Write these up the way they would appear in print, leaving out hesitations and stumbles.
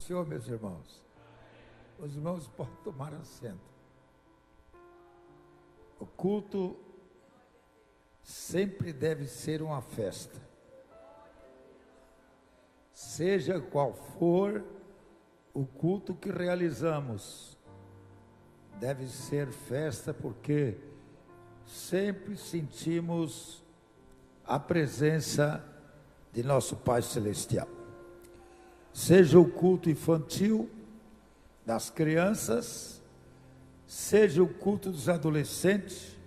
Senhor, meus irmãos. Os irmãos podem tomar assento. O culto sempre deve ser uma festa. Seja qual for o culto que realizamos, deve ser festa, porque sempre sentimos a presença de nosso Pai Celestial. Seja o culto infantil das crianças, seja o culto dos adolescentes,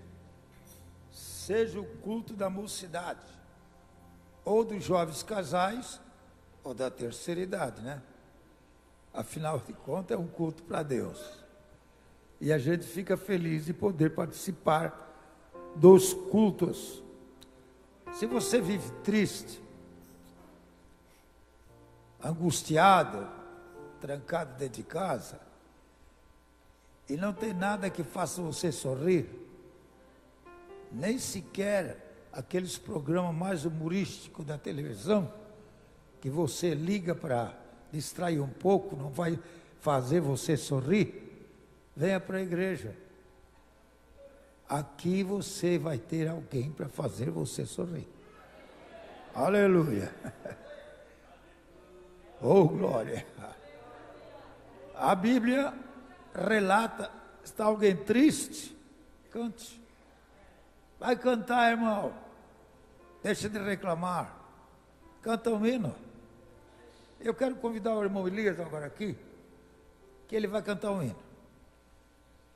seja o culto da mocidade, ou dos jovens casais, ou da terceira idade, né? Afinal de contas, é um culto para Deus. E a gente fica feliz de poder participar dos cultos. Se você vive triste, angustiado, trancado dentro de casa, e não tem nada que faça você sorrir, nem sequer aqueles programas mais humorísticos da televisão, que você liga para distrair um pouco, não vai fazer você sorrir, venha para a igreja. Aqui você vai ter alguém para fazer você sorrir. Aleluia. Oh, glória. A Bíblia relata, está alguém triste? Cante. Vai cantar, irmão. Deixa de reclamar. Canta um hino. Eu quero convidar o irmão Elias agora aqui, que ele vai cantar um hino.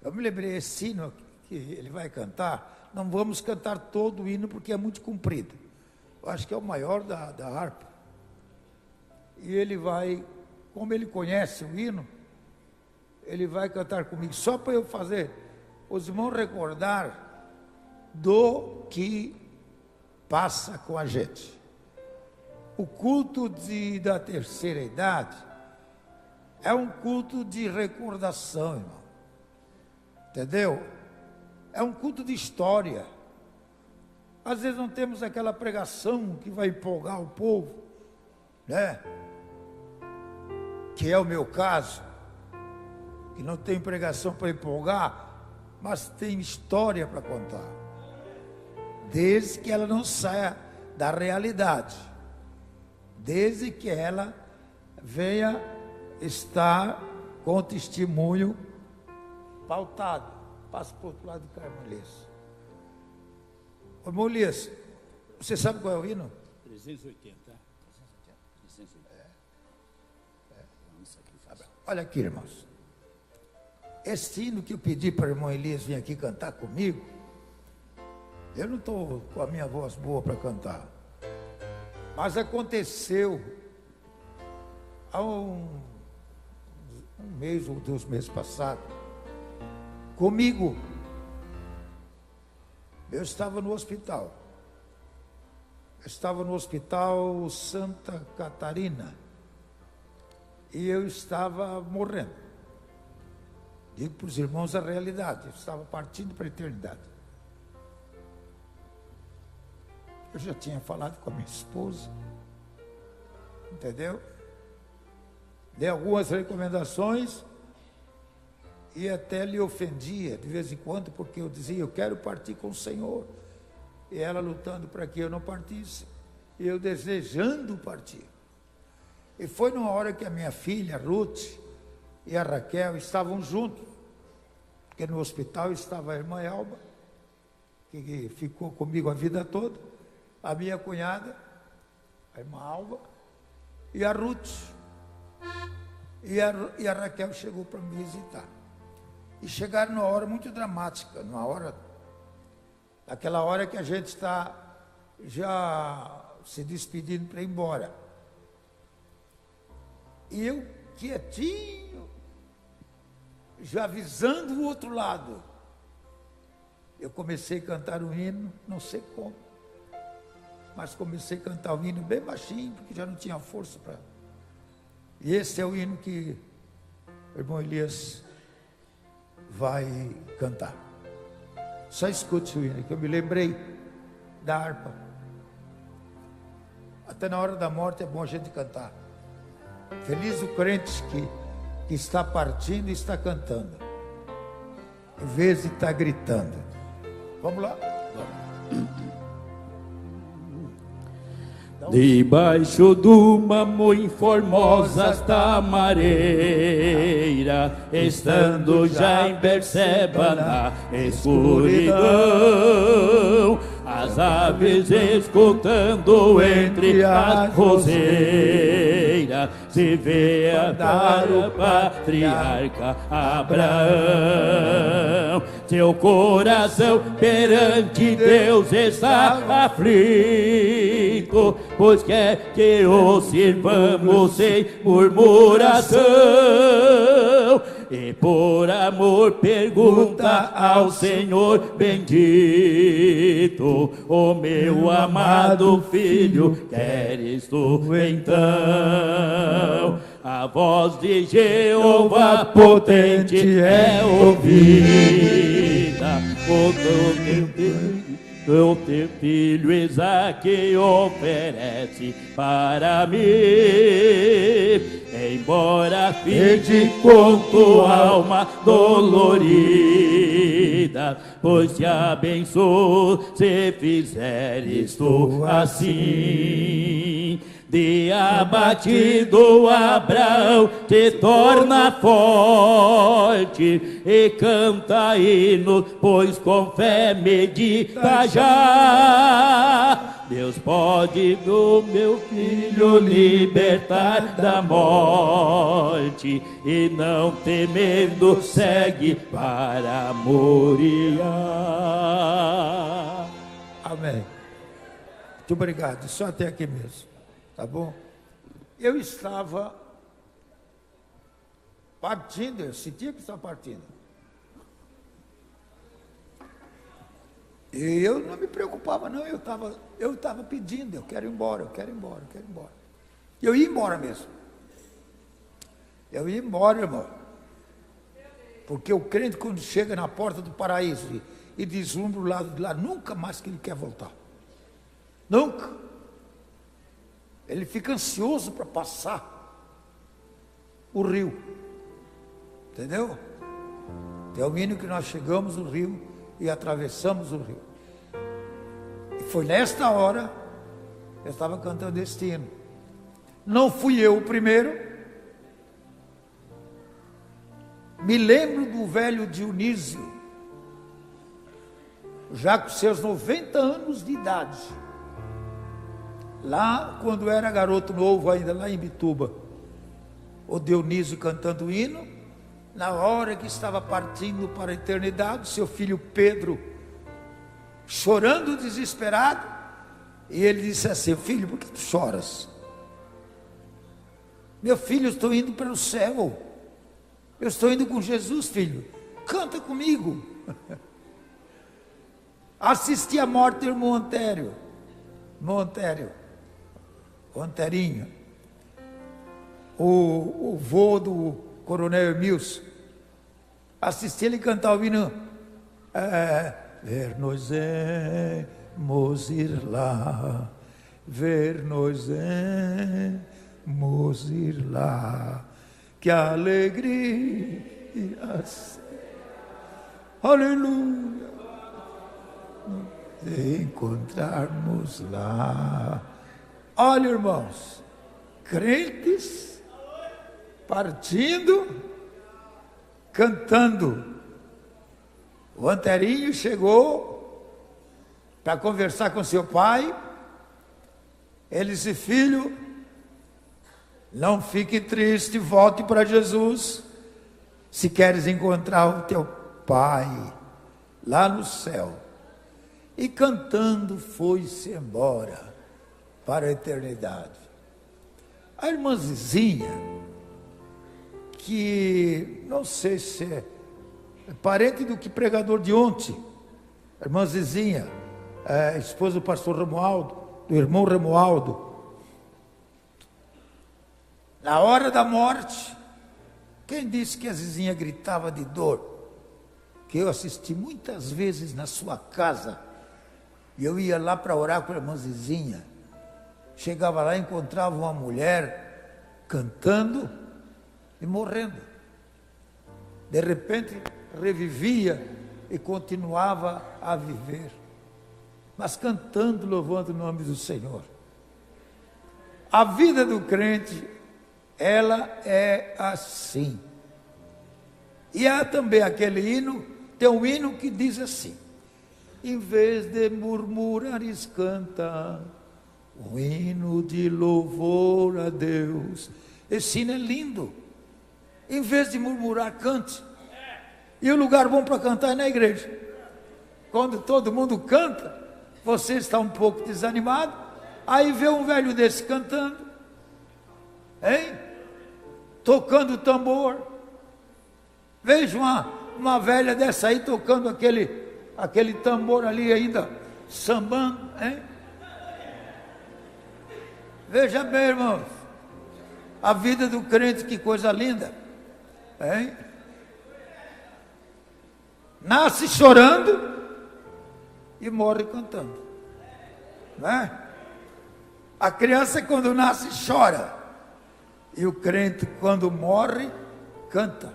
Eu me lembrei esse hino que ele vai cantar. Não vamos cantar todo o hino porque é muito comprido. Eu acho que é o maior da harpa. E ele vai, como ele conhece o hino, ele vai cantar comigo, só para eu fazer os irmãos recordar do que passa com a gente. O culto da terceira idade é um culto de recordação, irmão. Entendeu? É um culto de história. Às vezes não temos aquela pregação que vai empolgar o povo, né? Que é o meu caso, que não tem pregação para empolgar, mas tem história para contar. Desde que ela não saia da realidade. Desde que ela venha estar com o testemunho pautado. Passa para o outro lado do cá, irmão Elias. Ô, irmão Elias, você sabe qual é o hino? 380. 380? Olha aqui, irmãos. Esse hino que eu pedi para o irmão Elias vir aqui cantar comigo, eu não estou com a minha voz boa para cantar. Mas aconteceu há um mês ou 2 meses passados, comigo. Eu estava no hospital. Eu estava no hospital Santa Catarina. E eu estava morrendo. Digo para os irmãos a realidade. Eu estava partindo para a eternidade. Eu já tinha falado com a minha esposa, entendeu? Dei algumas recomendações e até lhe ofendia de vez em quando, porque eu dizia, eu quero partir com o Senhor. E ela lutando para que eu não partisse, e eu desejando partir. E foi numa hora que a minha filha, Ruth, e a Raquel estavam juntos, porque no hospital estava a irmã Elba, que ficou comigo a vida toda, a minha cunhada, a irmã Alba, e a Ruth. E a Raquel chegou para me visitar. E chegaram numa hora muito dramática, aquela hora que a gente está já se despedindo para ir embora. E eu, quietinho, já avisando o outro lado, eu comecei a cantar o hino, não sei como, mas comecei a cantar o hino bem baixinho, porque já não tinha força para... E esse é o hino que o irmão Elias vai cantar. Só escute o hino, que eu me lembrei da harpa. Até na hora da morte é bom a gente cantar. Feliz o crente que está partindo e está cantando, em vez de estar gritando. Vamos lá? Debaixo de uma muito formosa tamareira, estando já em Berseba na escuridão, as aves escutando entre as roseiras, se vê andar o patriarca Abraão. Seu coração perante Deus está aflito, pois quer que o sirvamos sem murmuração. E por amor pergunta ao Senhor bendito: o meu amado filho, queres tu então? A voz de Jeová potente é ouvida. O teu filho Isaque oferece para mim, embora fique com tua alma dolorida, pois te abençoo se fizeres tu assim. De abatido Abraão te torna forte e canta hinos, pois com fé medita já. Deus pode do meu filho libertar da morte, e não temendo segue para Moriá. Amém. Muito obrigado. Só até aqui mesmo. Tá bom? Eu estava partindo, eu sentia que estava partindo. E eu não me preocupava, não, eu estava pedindo, eu quero ir embora, eu quero ir embora, eu quero ir embora. Eu ia embora mesmo. Eu ia embora, irmão. Porque o crente, quando chega na porta do paraíso e deslumbra o lado de lá, nunca mais que ele quer voltar. Nunca. Ele fica ansioso para passar o rio. Entendeu? Até o mínimo que nós chegamos no rio e atravessamos o rio. E foi nesta hora que eu estava cantando este hino. Não fui eu o primeiro. Me lembro do velho Dionísio, já com seus 90 anos de idade. Lá, quando era garoto novo ainda, lá em Bituba, o Dionísio cantando o hino, na hora que estava partindo para a eternidade, seu filho Pedro, chorando desesperado, e ele disse assim: filho, por que tu choras? Meu filho, eu estou indo para o céu, eu estou indo com Jesus, filho, canta comigo. Assisti a morte do irmão Anterinho, o vô do coronel Emilson. Assisti ele cantar o hino, ver nós ir lá, ver nós ir lá, que alegria, aleluia, de encontrarmos lá. Olha, irmãos, crentes partindo, cantando. O Anterinho chegou para conversar com seu pai. Ele disse: filho, não fique triste, volte para Jesus, se queres encontrar o teu pai lá no céu. E cantando foi-se embora para a eternidade. A irmã Zizinha, que não sei se é parente do que pregador de ontem, a irmã Zizinha, esposa do pastor Romualdo, do irmão Romualdo, na hora da morte, quem disse que a Zizinha gritava de dor? Que eu assisti muitas vezes na sua casa, e eu ia lá para orar com a irmã Zizinha. Chegava lá e encontrava uma mulher cantando e morrendo. De repente, revivia e continuava a viver, mas cantando, louvando o nome do Senhor. A vida do crente, ela é assim. E há também aquele hino, tem um hino que diz assim: em vez de murmurares, canta um hino de louvor a Deus. Esse hino é lindo. Em vez de murmurar, cante. E o lugar bom para cantar é na igreja. Quando todo mundo canta, você está um pouco desanimado, aí vê um velho desse cantando, hein? Tocando tambor. Veja uma velha dessa aí tocando aquele tambor ali ainda, sambando, hein? Veja bem, irmãos, a vida do crente, que coisa linda, hein? Nasce chorando e morre cantando, né? A criança, quando nasce, chora, e o crente, quando morre, canta.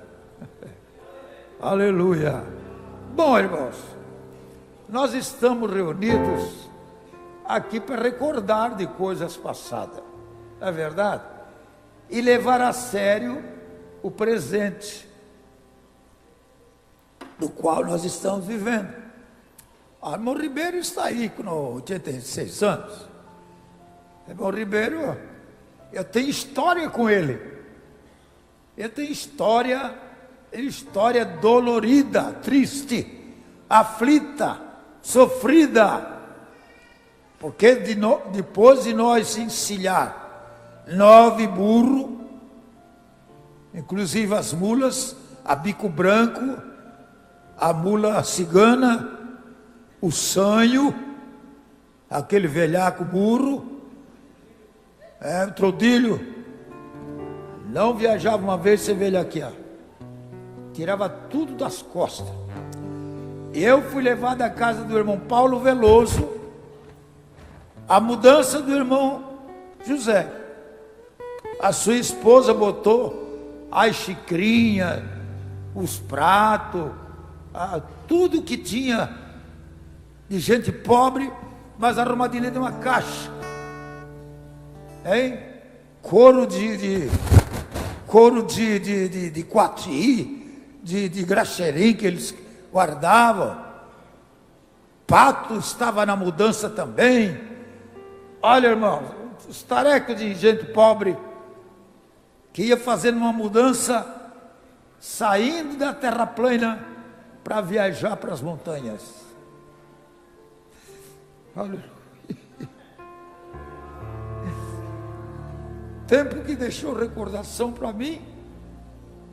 Aleluia. Bom, irmãos, nós estamos reunidos aqui para recordar de coisas passadas, não é verdade? E levar a sério o presente, do qual nós estamos vivendo. O irmão Ribeiro está aí com 86 anos. O irmão Ribeiro, eu tenho história com ele. Eu tenho história dolorida, triste, aflita, sofrida. Porque depois de nós encilhar 9 burros, inclusive as mulas, a bico branco, a mula cigana, o sanho, aquele velhaco burro, o trodilho, não viajava uma vez sem velhaquear, tirava tudo das costas. Eu fui levado à casa do irmão Paulo Veloso, a mudança do irmão José. A sua esposa botou as xicrinhas, os pratos, tudo que tinha de gente pobre, mas arrumadinha de uma caixa, hein? Couro de quatri, de graxerim que eles guardavam. Pato estava na mudança também. Olha, irmão, os tarecos de gente pobre que ia fazendo uma mudança, saindo da terra plana para viajar para as montanhas. Aleluia. Tempo que deixou recordação para mim,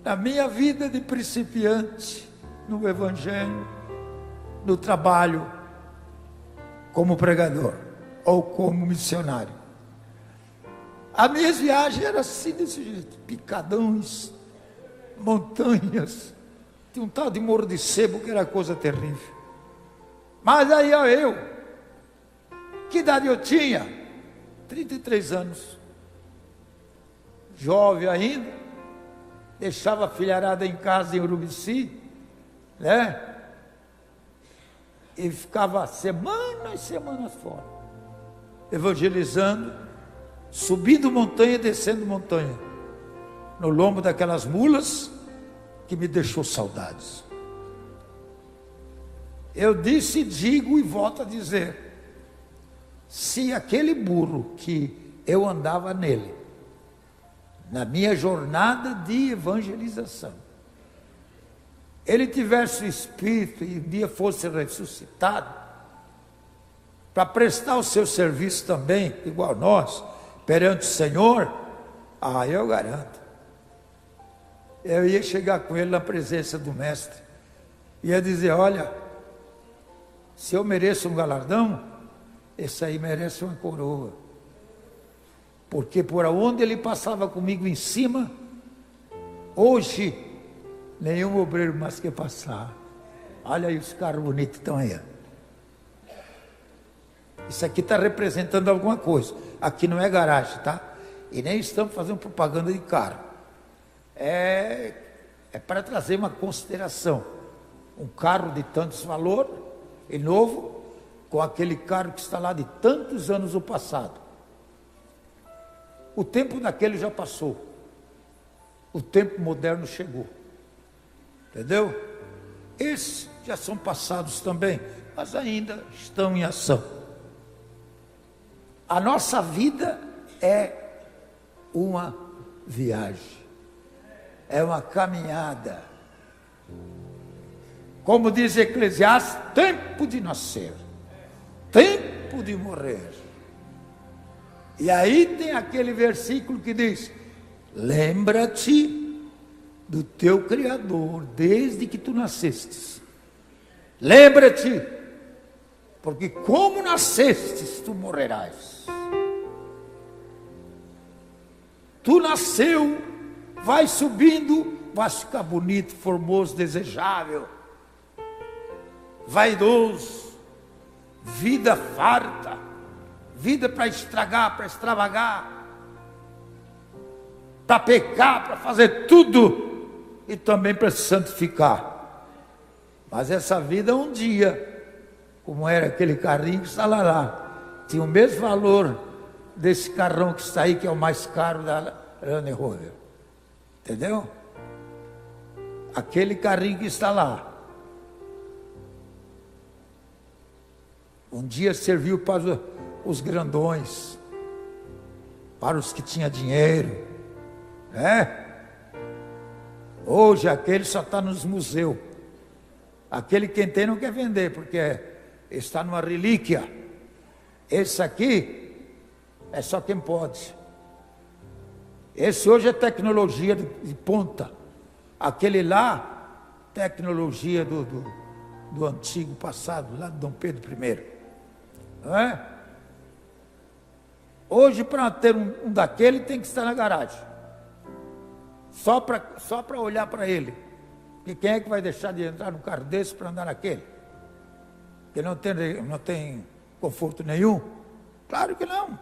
na minha vida de principiante, no Evangelho, no trabalho, como pregador, ou como missionário. As minhas viagens eram assim, desse jeito, picadões, montanhas, tinha um tal de Morro de Sebo, que era coisa terrível. Mas aí eu, que idade eu tinha? 33 anos, jovem ainda, deixava a filharada em casa em Urubici, né? E ficava semanas e semanas fora, evangelizando, subindo montanha e descendo montanha, no lombo daquelas mulas, que me deixou saudades. Eu disse, digo e volto a dizer, se aquele burro que eu andava nele, na minha jornada de evangelização, ele tivesse o espírito e um dia fosse ressuscitado, para prestar o seu serviço também, igual nós, perante o Senhor, eu garanto, eu ia chegar com ele na presença do mestre, ia dizer, olha, se eu mereço um galardão, esse aí merece uma coroa, porque por onde ele passava comigo em cima, hoje, nenhum obreiro mais quer passar. Olha aí os carros bonitos que estão aí. Isso aqui está representando alguma coisa. Aqui não é garagem, tá? E nem estamos fazendo propaganda de carro. É para trazer uma consideração. Um carro de tantos valor e novo, com aquele carro que está lá de tantos anos no passado. O tempo daquele já passou. O tempo moderno chegou. Entendeu? Esses já são passados também, mas ainda estão em ação. A nossa vida é uma viagem. É uma caminhada. Como diz Eclesiastes, tempo de nascer, tempo de morrer. E aí tem aquele versículo que diz: lembra-te do teu Criador desde que tu nascestes. Lembra-te, porque como nascestes, tu morrerás. Tu nasceu, vai subindo, vai ficar bonito, formoso, desejável, vaidoso, vida farta, vida para estragar, para extravagar, para pecar, para fazer tudo e também para se santificar. Mas essa vida um dia, como era aquele carrinho que está lá, tinha o mesmo valor desse carrão que está aí, que é o mais caro da Land Rover. Entendeu? Aquele carrinho que está lá, um dia serviu para os grandões, para os que tinham dinheiro, né? Hoje aquele só está nos museus. Aquele quem tem não quer vender, porque está numa relíquia. Esse aqui é só quem pode. Esse hoje é tecnologia de ponta. Aquele lá, tecnologia do antigo passado, lá de Dom Pedro I. Não é? Hoje, para ter um daquele, tem que estar na garagem. Só para olhar para ele. E quem é que vai deixar de entrar num carro desse para andar naquele? Que não tem conforto nenhum? Claro que não.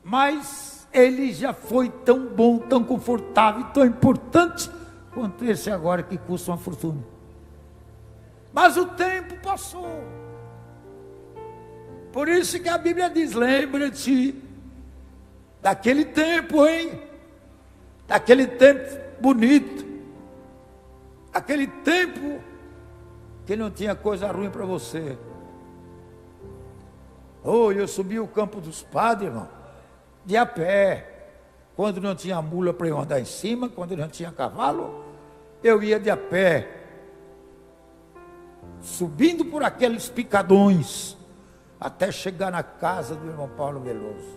Mas ele já foi tão bom, tão confortável, tão importante quanto esse agora que custa uma fortuna. Mas o tempo passou. Por isso que a Bíblia diz: lembra-te daquele tempo, hein? Daquele tempo bonito. Aquele tempo que não tinha coisa ruim para você. Oh, eu subi o Campo dos Padres, irmão, de a pé. Quando não tinha mula para eu andar em cima, quando não tinha cavalo, eu ia de a pé, subindo por aqueles picadões, até chegar na casa do irmão Paulo Veloso.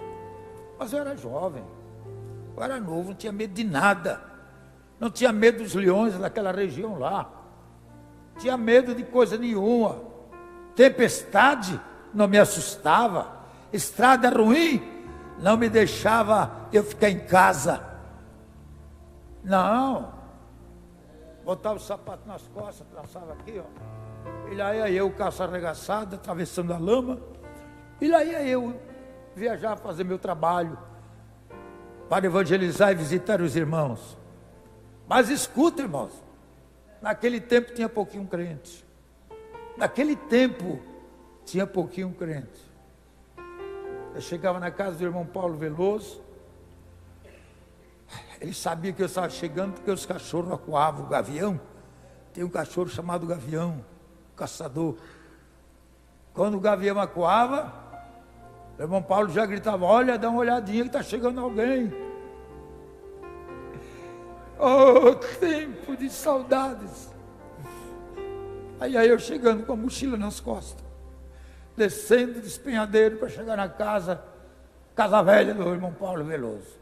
Mas eu era jovem, eu era novo, não tinha medo de nada. Não tinha medo dos leões daquela região lá. Não tinha medo de coisa nenhuma. Tempestade não me assustava. Estrada ruim não me deixava eu ficar em casa. Não. Botava o sapato nas costas, trançava aqui, ó. E lá ia eu, calça arregaçada, atravessando a lama. E lá ia eu viajar, fazer meu trabalho, para evangelizar e visitar os irmãos. Mas escuta, irmãos, naquele tempo tinha pouquinho crente. Naquele tempo tinha pouquinho crente. Eu chegava na casa do irmão Paulo Veloso, ele sabia que eu estava chegando porque os cachorros acuavam o gavião. Tem um cachorro chamado gavião, caçador. Quando o gavião acuava, o irmão Paulo já gritava: olha, dá uma olhadinha que está chegando alguém. Oh, tempo de saudades. Aí eu chegando com a mochila nas costas, descendo do despenhadeiro para chegar na casa velha do irmão Paulo Veloso.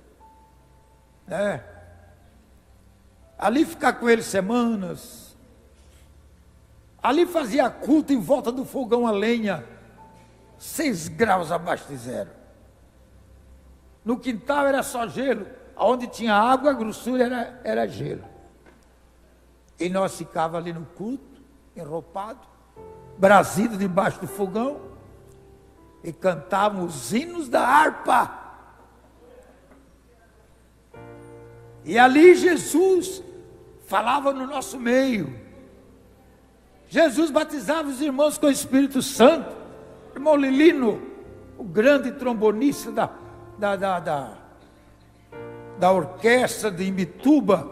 Ali ficar com ele semanas. Ali fazia culto em volta do fogão a lenha, 6 graus abaixo de zero. No quintal era só gelo. Onde tinha água, a grossura era gelo. E nós ficávamos ali no culto, enropado, brasido debaixo do fogão, e cantávamos os hinos da harpa. E ali Jesus falava no nosso meio. Jesus batizava os irmãos com o Espírito Santo. O irmão Lilino, o grande trombonista da orquestra de Imbituba,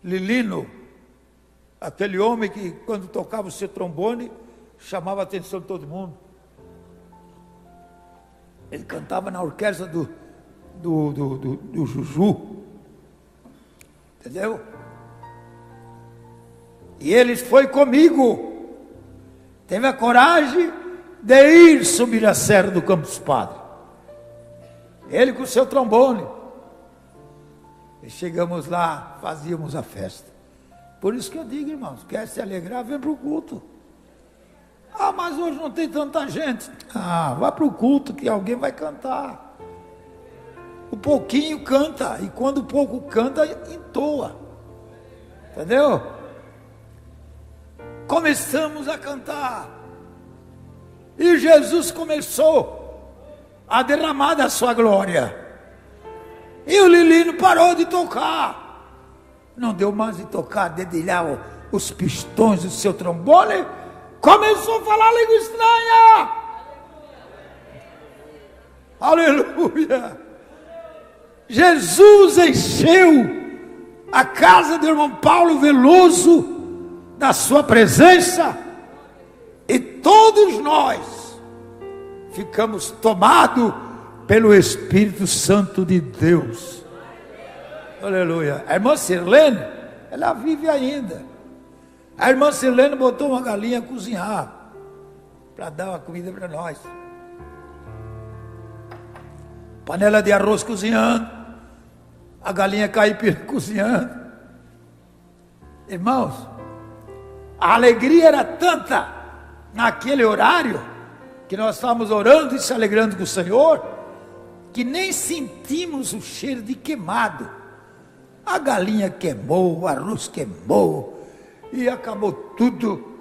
Lilino, aquele homem que quando tocava o seu trombone, chamava a atenção de todo mundo. Ele cantava na orquestra do Juju, entendeu? E ele foi comigo, teve a coragem de ir subir a serra do Campos Padre, ele com o seu trombone, e chegamos lá, fazíamos a festa. Por isso que eu digo, irmãos, quer se alegrar, vem para o culto. Ah, mas hoje não tem tanta gente. Ah, vá para o culto que alguém vai cantar. O pouquinho canta, e quando o pouco canta, entoa. Entendeu? Começamos a cantar. E Jesus começou a derramar da sua glória. E o Lilino parou de tocar. Não deu mais de tocar, dedilhar os pistões do seu trombone. Começou a falar língua estranha. Aleluia. Jesus encheu a casa do irmão Paulo Veloso da sua presença. E todos nós ficamos tomados pelo Espírito Santo de Deus. Aleluia. A irmã Sirlene, ela vive ainda. A irmã Sirlene botou uma galinha a cozinhar para dar uma comida para nós. Panela de arroz cozinhando, a galinha caipira cozinhando. Irmãos, a alegria era tanta naquele horário que nós estávamos orando e se alegrando com o Senhor, que nem sentimos o cheiro de queimado. A galinha queimou, o arroz queimou, e acabou tudo.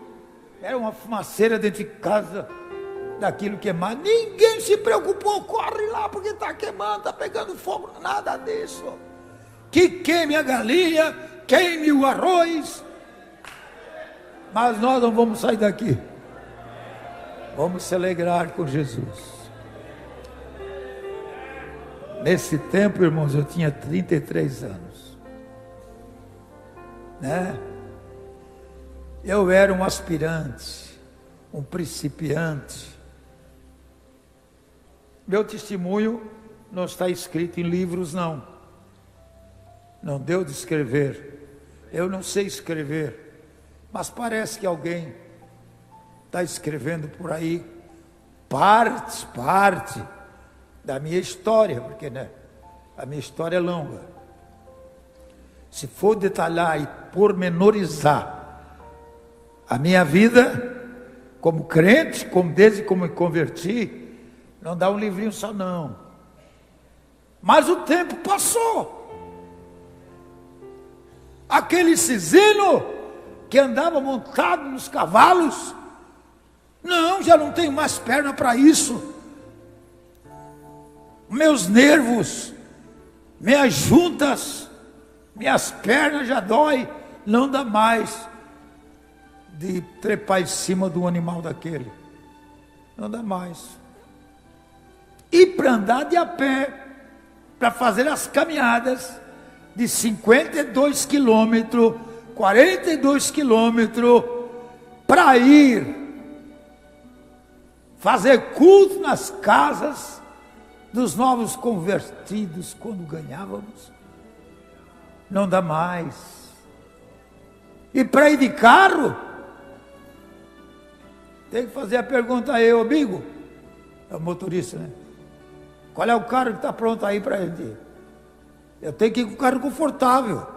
Era uma fumaceira dentro de casa, daquilo queimado. Ninguém se preocupou, corre lá porque está queimando, está pegando fogo, nada disso. Que queime a galinha, queime o arroz. Mas nós não vamos sair daqui. Vamos se alegrar com Jesus. Nesse tempo, irmãos, eu tinha 33 anos. Né? Eu era um aspirante, um principiante. Meu testemunho não está escrito em livros, não. Não deu de escrever. Eu não sei escrever, mas parece que alguém está escrevendo por aí parte da minha história, porque né, a minha história é longa. Se for detalhar e pormenorizar a minha vida como crente, desde como me converti, não dá um livrinho só não. Mas o tempo passou. Aquele Cisino que andava montado nos cavalos, não, já não tenho mais perna para isso. Meus nervos, minhas juntas, minhas pernas já dói, não dá mais de trepar em cima do animal daquele. Não dá mais. E para andar de a pé, para fazer as caminhadas de 52 quilômetros, 42 quilômetros, para ir fazer culto nas casas dos novos convertidos quando ganhávamos. Não dá mais. E para ir de carro, tem que fazer a pergunta aí, amigo, é o motorista, né? Qual é o carro que está pronto aí para gente ir? Eu tenho que ir com o carro confortável,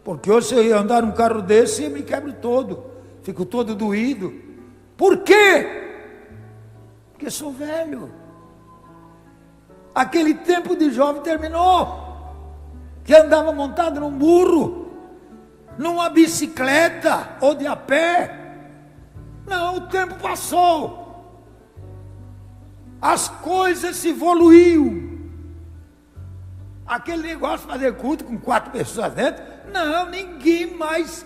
porque hoje se eu andar num carro desse, eu me quebro todo, fico todo doído. Por quê? Porque sou velho. Aquele tempo de jovem terminou, que andava montado num burro, numa bicicleta ou de a pé. Não, o tempo passou. As coisas se evoluiu. Aquele negócio de fazer culto com 4 pessoas dentro, não, ninguém mais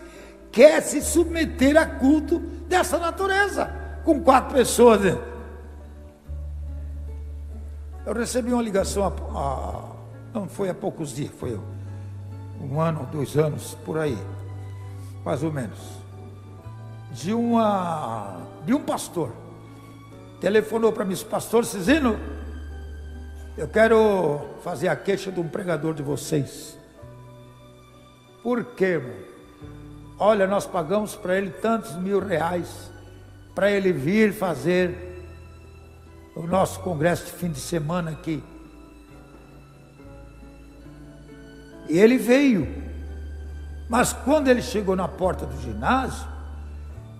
quer se submeter a culto dessa natureza, com 4 pessoas dentro. Eu recebi uma ligação, não foi há poucos dias, foi 1 ano, 2 anos, por aí, mais ou menos, de um pastor. Telefonou para mim, pastor Cizino, eu quero fazer a queixa de um pregador de vocês. Por quê, irmão? Olha, nós pagamos para ele tantos R$1.000 para ele vir fazer o nosso congresso de fim de semana aqui. E ele veio. Mas quando ele chegou na porta do ginásio,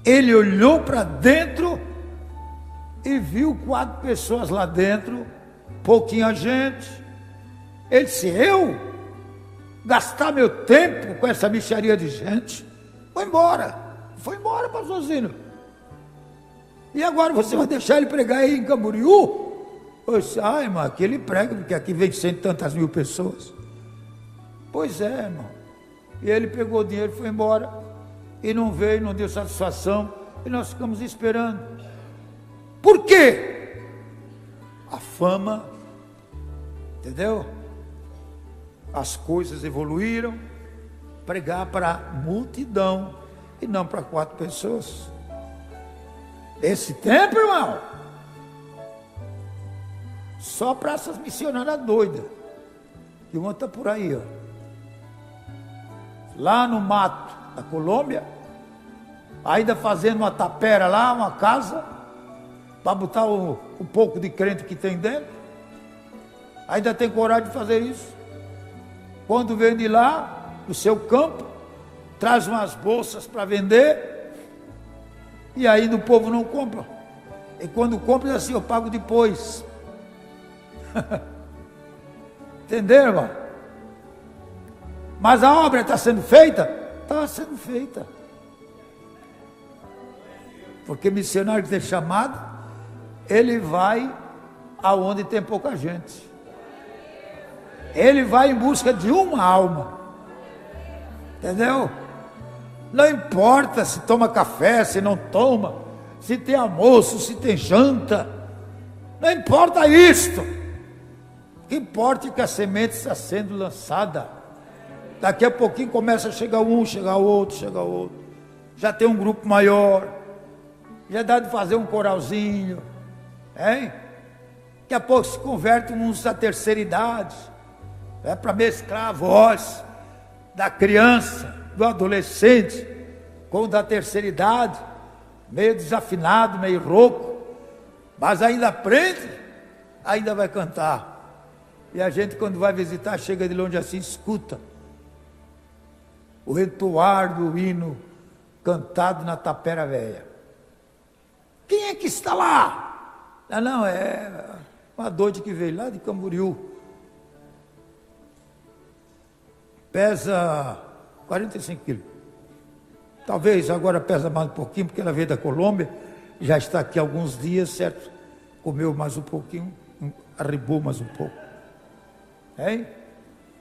ele olhou para dentro e viu 4 pessoas lá dentro, pouquinha gente. Ele disse, eu gastar meu tempo com essa mixaria de gente? Foi embora, pastorzinho. E agora você vai deixar ele pregar aí em Camboriú? Eu disse, irmão, aqui ele prega, porque aqui vem 100 e tantas mil pessoas. Pois é, irmão. E ele pegou o dinheiro e foi embora. E não veio, não deu satisfação. E nós ficamos esperando. Por quê? A fama, entendeu? As coisas evoluíram. Pregar para multidão e não para 4 pessoas. Esse tempo, irmão, só para essas missionárias doidas. E uma está por aí, ó. Lá no mato da Colômbia, ainda fazendo uma tapera lá, uma casa, para botar o pouco de crente que tem dentro. Ainda tem coragem de fazer isso. Quando vem de lá, do seu campo, traz umas bolsas para vender, e aí o povo não compra. E quando compra, diz assim, eu pago depois. Entenderam, irmão? Mas a obra está sendo feita? Está sendo feita. Porque missionário que tem chamado, ele vai aonde tem pouca gente. Ele vai em busca de uma alma. Entendeu? Não importa se toma café, se não toma, se tem almoço, se tem janta. Não importa isto. O que importa é que a semente está sendo lançada. Daqui a pouquinho começa a chegar um, chegar outro, chegar outro. Já tem um grupo maior. Já dá de fazer um coralzinho. Hein? Daqui a pouco se converte uns da terceira idade. É para mesclar a voz da criança, do adolescente, com o da terceira idade, meio desafinado, meio rouco, mas ainda aprende, ainda vai cantar. E a gente, quando vai visitar, chega de longe assim, escuta o entoar do hino cantado na tapera velha. Quem é que está lá? Não, é uma doida que veio lá de Camboriú. Pesa 45 quilos. Talvez agora pesa mais um pouquinho, porque ela veio da Colômbia, já está aqui há alguns dias, certo? Comeu mais um pouquinho, arribou mais um pouco. Hein?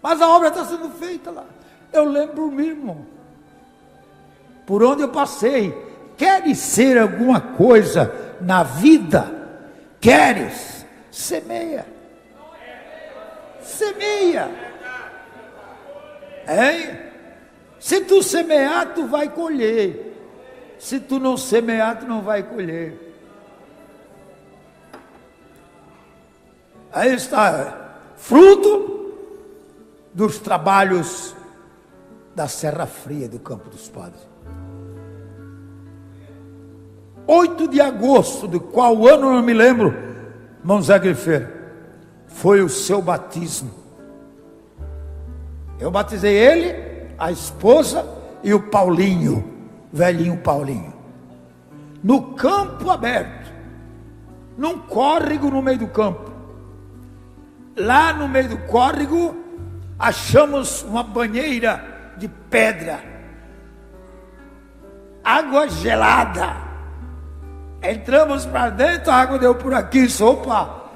Mas a obra está sendo feita lá. Eu lembro mesmo, por onde eu passei. Queres ser alguma coisa na vida? Queres? Semeia. Semeia. Hein? Se tu semear, tu vai colher. Se tu não semear, tu não vai colher. Aí está, fruto dos trabalhos da Serra Fria do Campo dos Padres. 8 de agosto, de qual ano eu não me lembro, irmão Zé Grifeiro, foi o seu batismo. Eu batizei ele, a esposa e o Paulinho, velhinho Paulinho, no campo aberto, num córrego no meio do campo. Lá no meio do córrego, achamos uma banheira de pedra, água gelada. Entramos para dentro, a água deu por aqui, opa,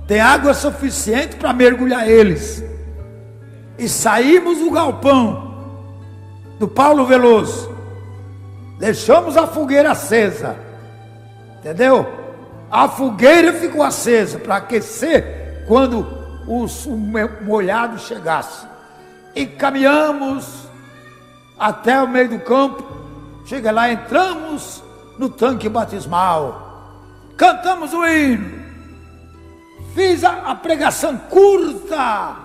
tem água suficiente para mergulhar eles. e saímos do galpão do Paulo Veloso, deixamos a fogueira acesa, entendeu? A fogueira ficou acesa para aquecer quando o molhado chegasse, e caminhamos até o meio do campo. Chega lá, entramos no tanque batismal, cantamos o hino, fiz a pregação curta.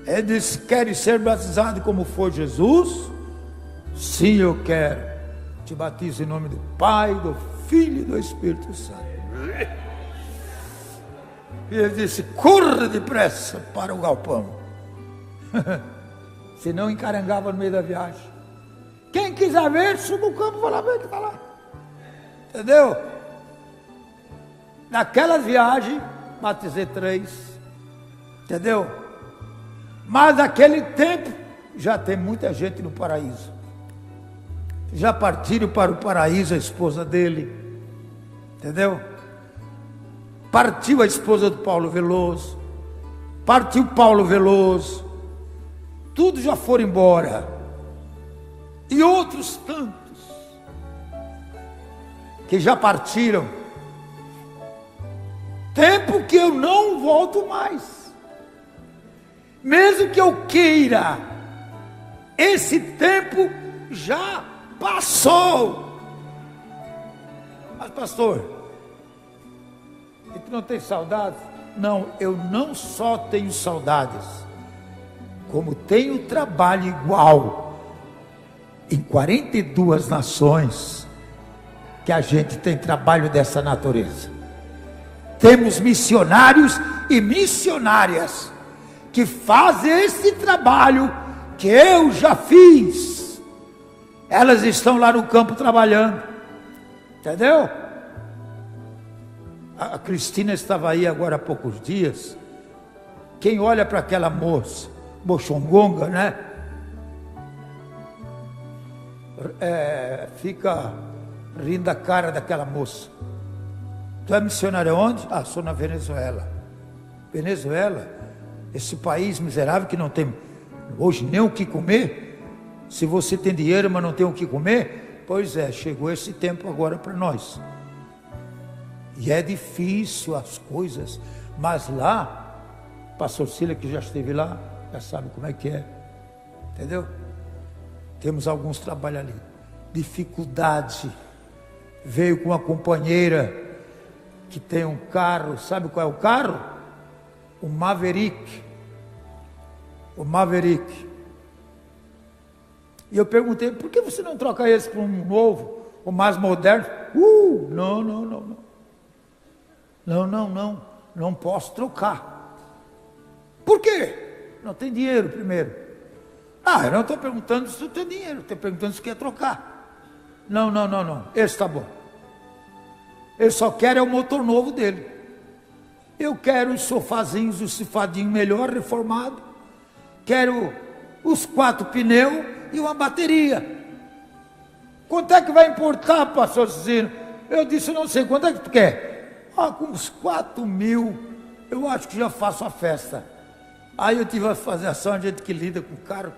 Ele disse: queres ser batizado como foi Jesus? Sim, eu quero. Te batizo em nome do Pai, do Filho e do Espírito Santo. E ele disse: corra depressa para o galpão. Senão encarangava no meio da viagem. Quem quiser ver, suba o campo, vai lá ver que está lá. Entendeu? Naquela viagem, batizei 3. Entendeu? Mas naquele tempo, já tem muita gente no paraíso. Já partiram para o paraíso a esposa dele. Entendeu? Partiu a esposa do Paulo Veloso. Partiu Paulo Veloso. Tudo já foram embora. E outros tantos que já partiram. Tempo que eu não volto mais. Mesmo que eu queira, esse tempo já passou. Mas pastor, e tu não tem saudades? Não, eu não só tenho saudades, como tenho trabalho igual em 42 nações, que a gente tem trabalho dessa natureza. Temos missionários e missionárias que fazem esse trabalho que eu já fiz. Elas estão lá no campo trabalhando, entendeu? A Cristina estava aí agora há poucos dias. Quem olha para aquela moça, Bochongonga, né? Fica rindo da cara daquela moça. Tu é missionário onde? Ah, sou na Venezuela. Venezuela? Esse país miserável que não tem hoje nem o que comer. Se você tem dinheiro, mas não tem o que comer, pois é, chegou esse tempo agora para nós. E é difícil as coisas, mas lá, pastor Cília, que já esteve lá, já sabe como é que é, entendeu? Temos alguns trabalhos ali. Dificuldade. Veio com uma companheira que tem um carro, sabe qual é o carro? O Maverick. O Maverick. E eu perguntei: por que você não troca esse por um novo, o mais moderno? Não posso trocar. Por quê? Não tem dinheiro primeiro. Eu não estou perguntando se tu tem dinheiro, estou perguntando se quer trocar. Não, esse está bom. Eu só quero o motor novo dele. Eu quero os sofazinhos, o sofadinho melhor, reformado. Quero os 4 pneus e uma bateria. Quanto é que vai importar, pastor Cicino? Eu disse: não sei, quanto é que tu quer? Com uns 4.000, eu acho que já faço a festa. Aí eu tive a fazer ação, gente que lida com carro,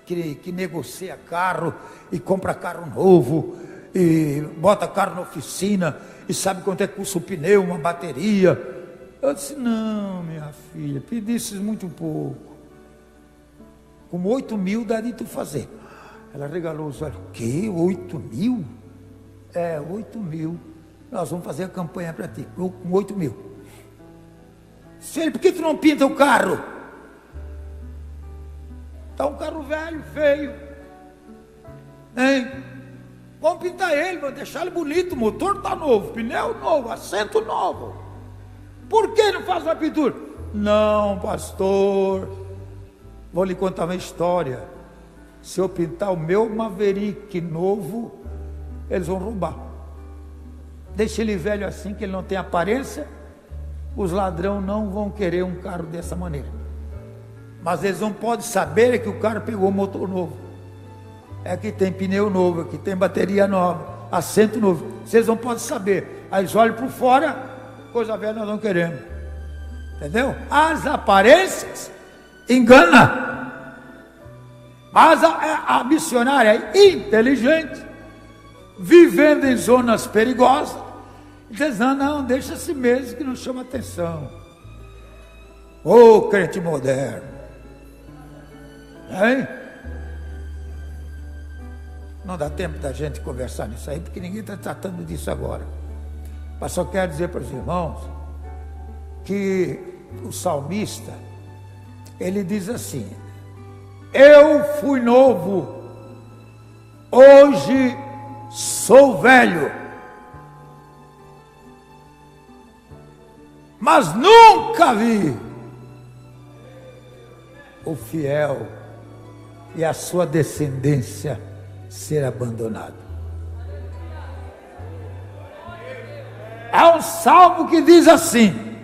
que negocia carro, e compra carro novo, e bota carro na oficina, e sabe quanto é que custa o pneu, uma bateria. Eu disse: não, minha filha, pedisses muito pouco. Com 8.000 dá de tu fazer. Ela regalou os olhos: o quê? 8.000? 8.000. Nós vamos fazer a campanha para ti, com 8.000. Filho, por que tu não pinta o carro? Está um carro velho, feio. Hein? Vamos pintar ele, vamos deixar ele bonito. O motor está novo, pneu novo, assento novo. Por que não faz uma pintura? Não, pastor, vou lhe contar uma história. Se eu pintar o meu Maverick novo, eles vão roubar. Deixa ele velho assim, que ele não tem aparência. Os ladrões não vão querer um carro dessa maneira. Mas eles não podem saber que o cara pegou motor novo. É que tem pneu novo, que tem bateria nova, assento novo. Vocês não podem saber. Aí eles olham por fora, coisa velha nós não queremos. Entendeu? As aparências engana. Mas a missionária é inteligente, vivendo em zonas perigosas, diz: não, deixa assim mesmo que não chama atenção. Ô, crente moderno, hein? Não dá tempo da gente conversar nisso aí, porque ninguém está tratando disso agora. Mas só quero dizer para os irmãos que o salmista, ele diz assim: eu fui novo, hoje sou velho, mas nunca vi o fiel e a sua descendência ser abandonado. Há um salmo que diz assim: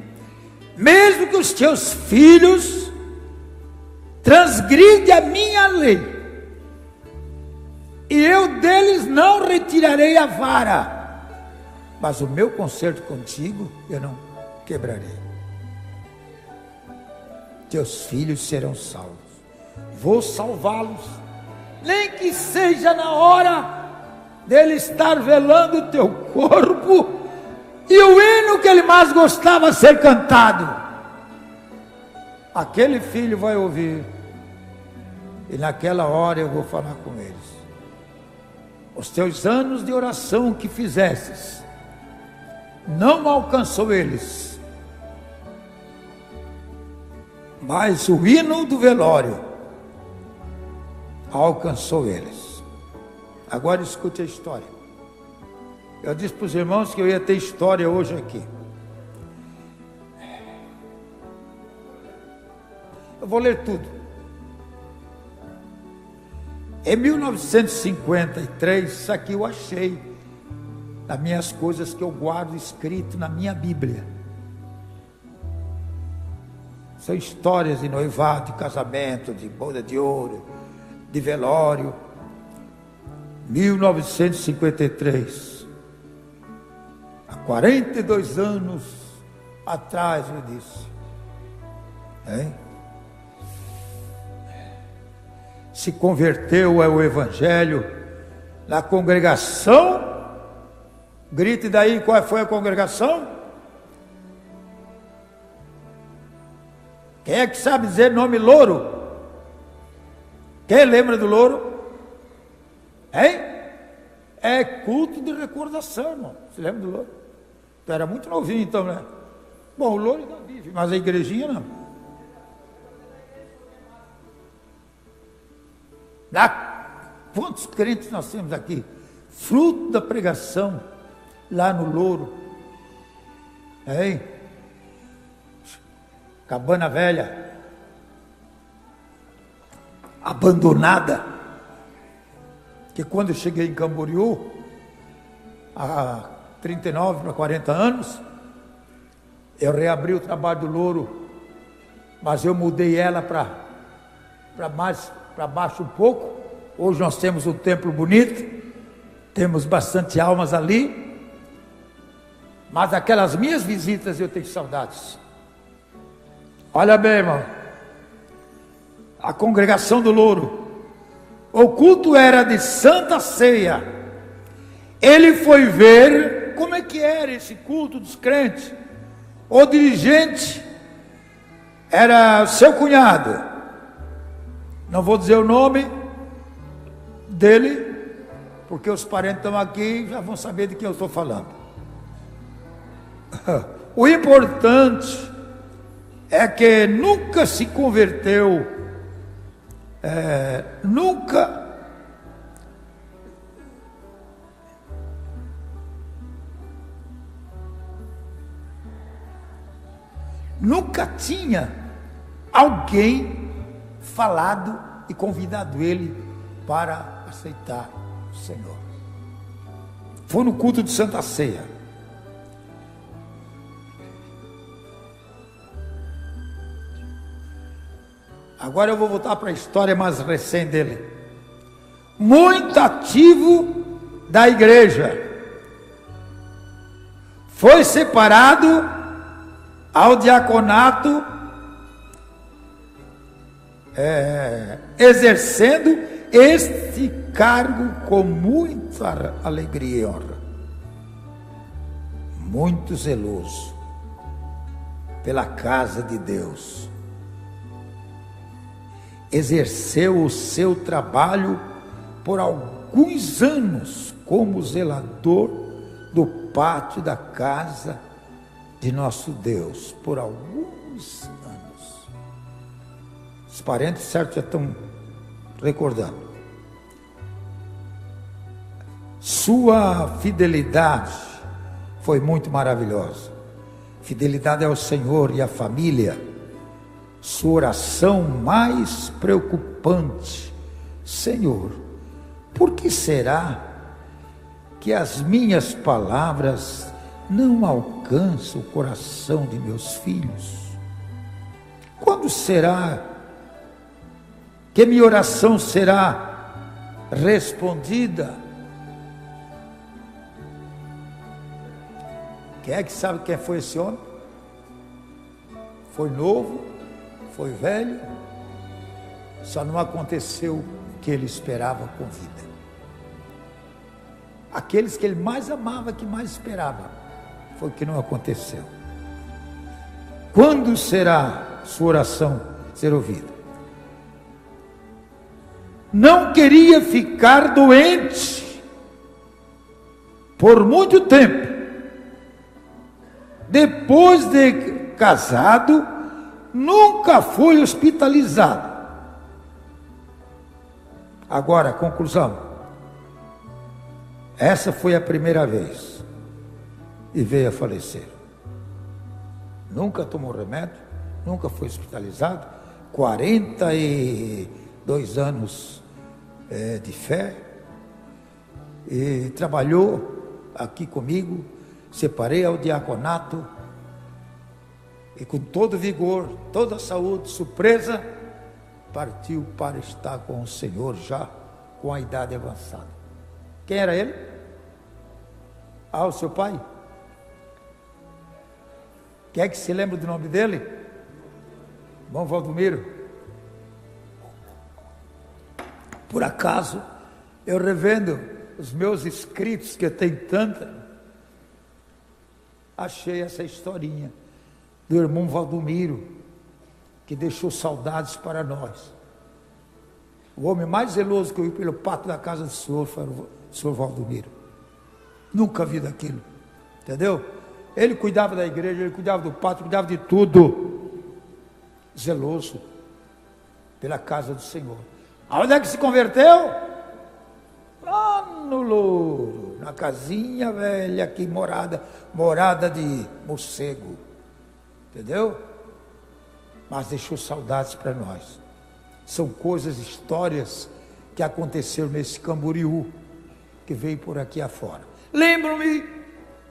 mesmo que os teus filhos transgridem a minha lei, e eu deles não retirarei a vara, mas o meu concerto contigo eu não quebrarei. Teus filhos serão salvos, vou salvá-los, nem que seja na hora dele estar velando o teu corpo, e o hino que ele mais gostava ser cantado, aquele filho vai ouvir, e naquela hora eu vou falar com eles: os teus anos de oração que fizestes não alcançou eles, mas o hino do velório alcançou eles. Agora escute a história. Eu disse para os irmãos que eu ia ter história hoje aqui. Eu vou ler tudo. Em 1953, isso aqui eu achei nas minhas coisas que eu guardo escrito na minha Bíblia. São histórias de noivado, de casamento, de boda de ouro, de velório. 1953, há 42 anos atrás, eu disse, hein? Se converteu ao Evangelho na congregação. Grite daí qual foi a congregação. Quem é que sabe dizer nome Louro? Quem lembra do Louro? Hein? É culto de recordação, irmão. Você lembra do Louro? Tu era muito novinho então, né? Bom, o Louro ainda vive, mas a igrejinha não. Quantos crentes nós temos aqui? Fruto da pregação lá no Louro, hein? Cabana Velha, abandonada, que quando eu cheguei em Camboriú, há 39 para 40 anos, eu reabri o trabalho do Louro, mas eu mudei ela para baixo um pouco. Hoje nós temos um templo bonito, temos bastante almas ali, mas aquelas minhas visitas eu tenho saudades. Olha bem, irmão, a congregação do Louro, o culto era de Santa Ceia. Ele foi ver como é que era esse culto dos crentes. O dirigente era seu cunhado, não vou dizer o nome dele, porque os parentes estão aqui e já vão saber de quem eu estou falando. O importante é que nunca se converteu, nunca tinha alguém falado e convidado ele para aceitar o Senhor. Foi no culto de Santa Ceia. Agora eu vou voltar para a história mais recente dele. Muito ativo da igreja. Foi separado ao diaconato exercendo este cargo com muita alegria e honra, muito zeloso pela casa de Deus. Exerceu o seu trabalho por alguns anos como zelador do pátio da casa de nosso Deus, por alguns anos. Os parentes, certo, já estão recordando. Sua fidelidade foi muito maravilhosa. Fidelidade ao Senhor e à família. Sua oração mais preocupante: Senhor, por que será que as minhas palavras não alcançam o coração de meus filhos? Quando será que minha oração será respondida? Quem é que sabe quem foi esse homem? Foi novo, foi velho, só não aconteceu o que ele esperava com vida. Aqueles que ele mais amava, que mais esperava, foi o que não aconteceu. Quando será sua oração ser ouvida? Não queria ficar doente por muito tempo. Depois de casado, nunca foi hospitalizado. Agora, conclusão. Essa foi a primeira vez e veio a falecer. Nunca tomou remédio, nunca foi hospitalizado. 42 anos de fé, e trabalhou aqui comigo. Separei ao diaconato e com todo vigor, toda a saúde, surpresa, partiu para estar com o Senhor já com a idade avançada. Quem era ele? Ah, o seu pai? Quem é que se lembra do nome dele? Irmão Valdomiro. Por acaso, eu revendo os meus escritos, que eu tenho tanta, achei essa historinha do irmão Valdomiro, que deixou saudades para nós. O homem mais zeloso que eu vi pelo pátio da casa do Senhor foi o senhor Valdomiro. Nunca vi daquilo, entendeu? Ele cuidava da igreja, ele cuidava do pátio, cuidava de tudo. Zeloso pela casa do Senhor. Aonde é que se converteu? Lá no Louro, na casinha velha aqui, morada de morcego, entendeu? Mas deixou saudades para nós. São coisas, histórias que aconteceram nesse Camboriú, que veio por aqui afora. Lembro-me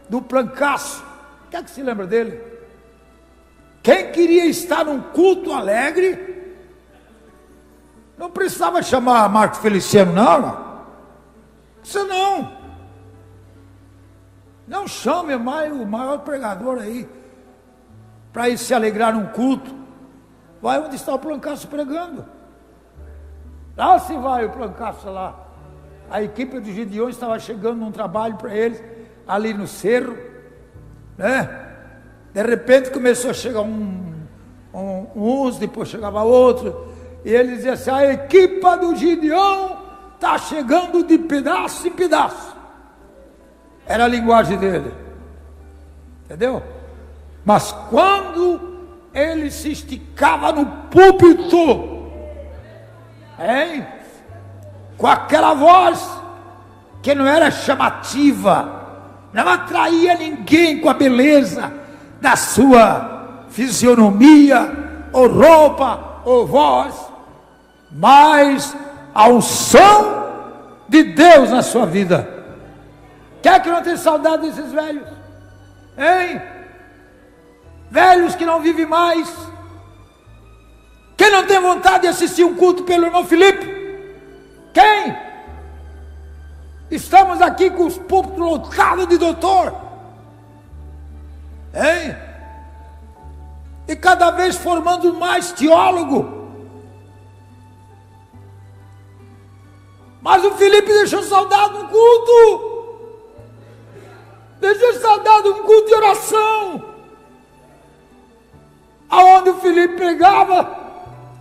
do Plancaço. Quem é que se lembra dele? Quem queria estar num culto alegre, não precisava chamar Marco Feliciano, não. Isso não chame mais o maior pregador aí para ir se alegrar num culto. Vai onde está o Plancaço pregando. Lá se vai o Plancaço lá. A equipe dos Gideões estava chegando num trabalho para eles ali no cerro, né? De repente começou a chegar uns, depois chegava outro, e ele dizia assim: a equipa do Gideão está chegando de pedaço em pedaço. Era a linguagem dele, entendeu? Mas quando ele se esticava no púlpito, hein, com aquela voz que não era chamativa, não atraía ninguém com a beleza da sua fisionomia, ou roupa, ou voz, mas a unção de Deus na sua vida. Quer que não tenha saudade desses velhos? Hein? Velhos que não vivem mais. Quem não tem vontade de assistir um culto pelo irmão Felipe? Quem? Estamos aqui com os púlpitos lotados de doutor. Hein? E cada vez formando mais teólogo. Mas o Felipe deixou soldado no culto. Deixou soldado no culto de oração. Aonde o Felipe pregava,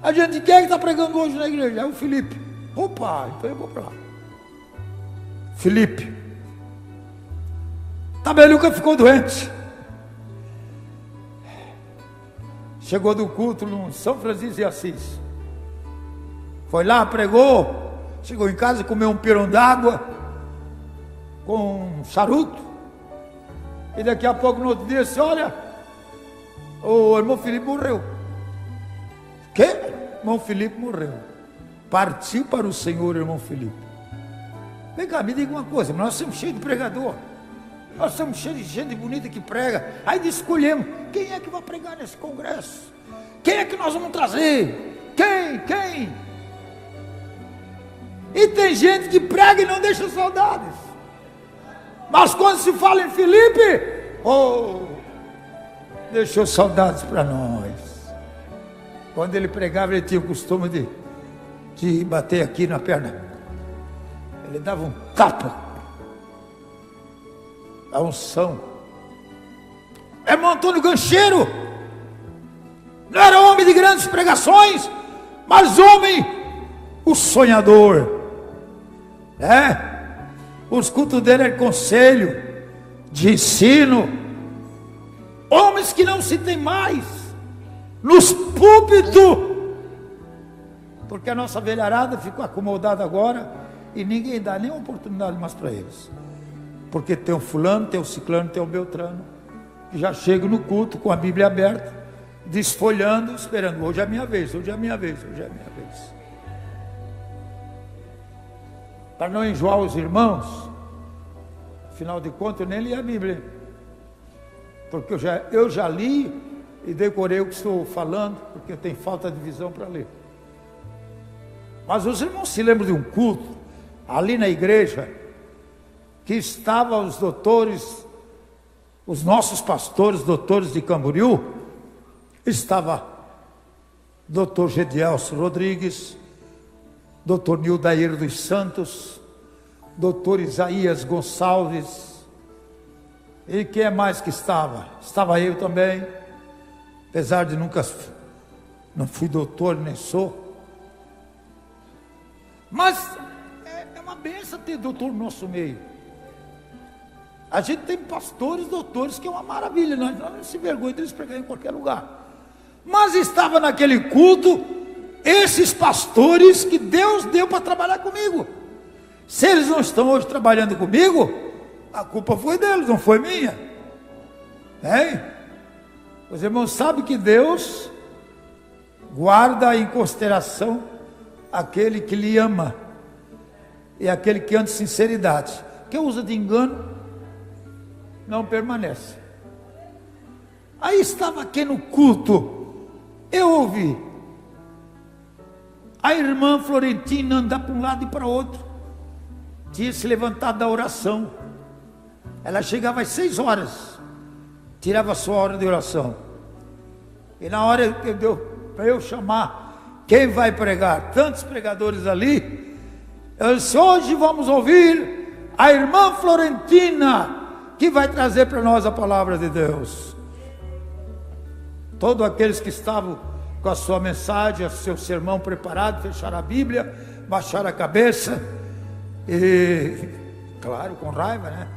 a gente, quem é que está pregando hoje na igreja? É o Felipe. Opa, então eu vou para lá. Felipe. Tabeluca ficou doente. Chegou do culto no São Francisco de Assis. Foi lá, pregou. Chegou em casa, comeu um pirão d'água com um charuto. E daqui a pouco, no outro dia, disse: olha, o irmão Felipe morreu. Que? Irmão Felipe morreu. Partiu para o Senhor, irmão Felipe. Vem cá, me diga uma coisa, nós somos cheios de pregador. Nós somos cheios de gente bonita que prega. Aí escolhemos, quem é que vai pregar nesse congresso? Quem é que nós vamos trazer? Quem? E tem gente que prega e não deixa saudades. Mas quando se fala em Felipe, deixou saudades para nós. Quando ele pregava, ele tinha o costume de bater aqui na perna. Ele dava um tapa. A unção. Irmão Antônio Gancheiro não era homem de grandes pregações, mas homem, o sonhador. Os cultos dele eram conselho, de ensino. Homens que não se tem mais nos púlpitos, porque a nossa velharada ficou acomodada agora e ninguém dá nenhuma oportunidade mais para eles. Porque tem o fulano, tem o ciclano, tem o beltrano, que já chega no culto com a Bíblia aberta, desfolhando, esperando: hoje é a minha vez, hoje é a minha vez, hoje é a minha vez. Para não enjoar os irmãos, afinal de contas, eu nem li a Bíblia, porque eu já li e decorei o que estou falando, porque tem falta de visão para ler. Mas os irmãos se lembram de um culto, ali na igreja, que estavam os doutores, os nossos pastores, doutores de Camboriú. Estava doutor Gedielso Rodrigues, doutor Nildair dos Santos, doutor Isaías Gonçalves, e quem é mais que estava? Estava eu também, apesar de não fui doutor, nem sou, mas é uma benção ter doutor no nosso meio. A gente tem pastores, doutores, que é uma maravilha, nós não se vergonha deles pregar em qualquer lugar. Mas estava naquele culto esses pastores que Deus deu para trabalhar comigo. Se eles não estão hoje trabalhando comigo, a culpa foi deles, não foi minha. Os irmãos sabem que Deus guarda em consideração aquele que lhe ama e aquele que anda em sinceridade. Quem usa de engano não permanece. Aí estava aqui no culto, eu ouvi a irmã Florentina andar para um lado e para outro, tinha se levantado da oração. Ela chegava às 6 horas, tirava a sua hora de oração, e na hora que deu para eu chamar quem vai pregar, tantos pregadores ali, eu disse: hoje vamos ouvir a irmã Florentina, que vai trazer para nós a palavra de Deus. Todos aqueles que estavam com a sua mensagem, o seu sermão preparado, fecharam a Bíblia, baixaram a cabeça, e, claro, com raiva, né?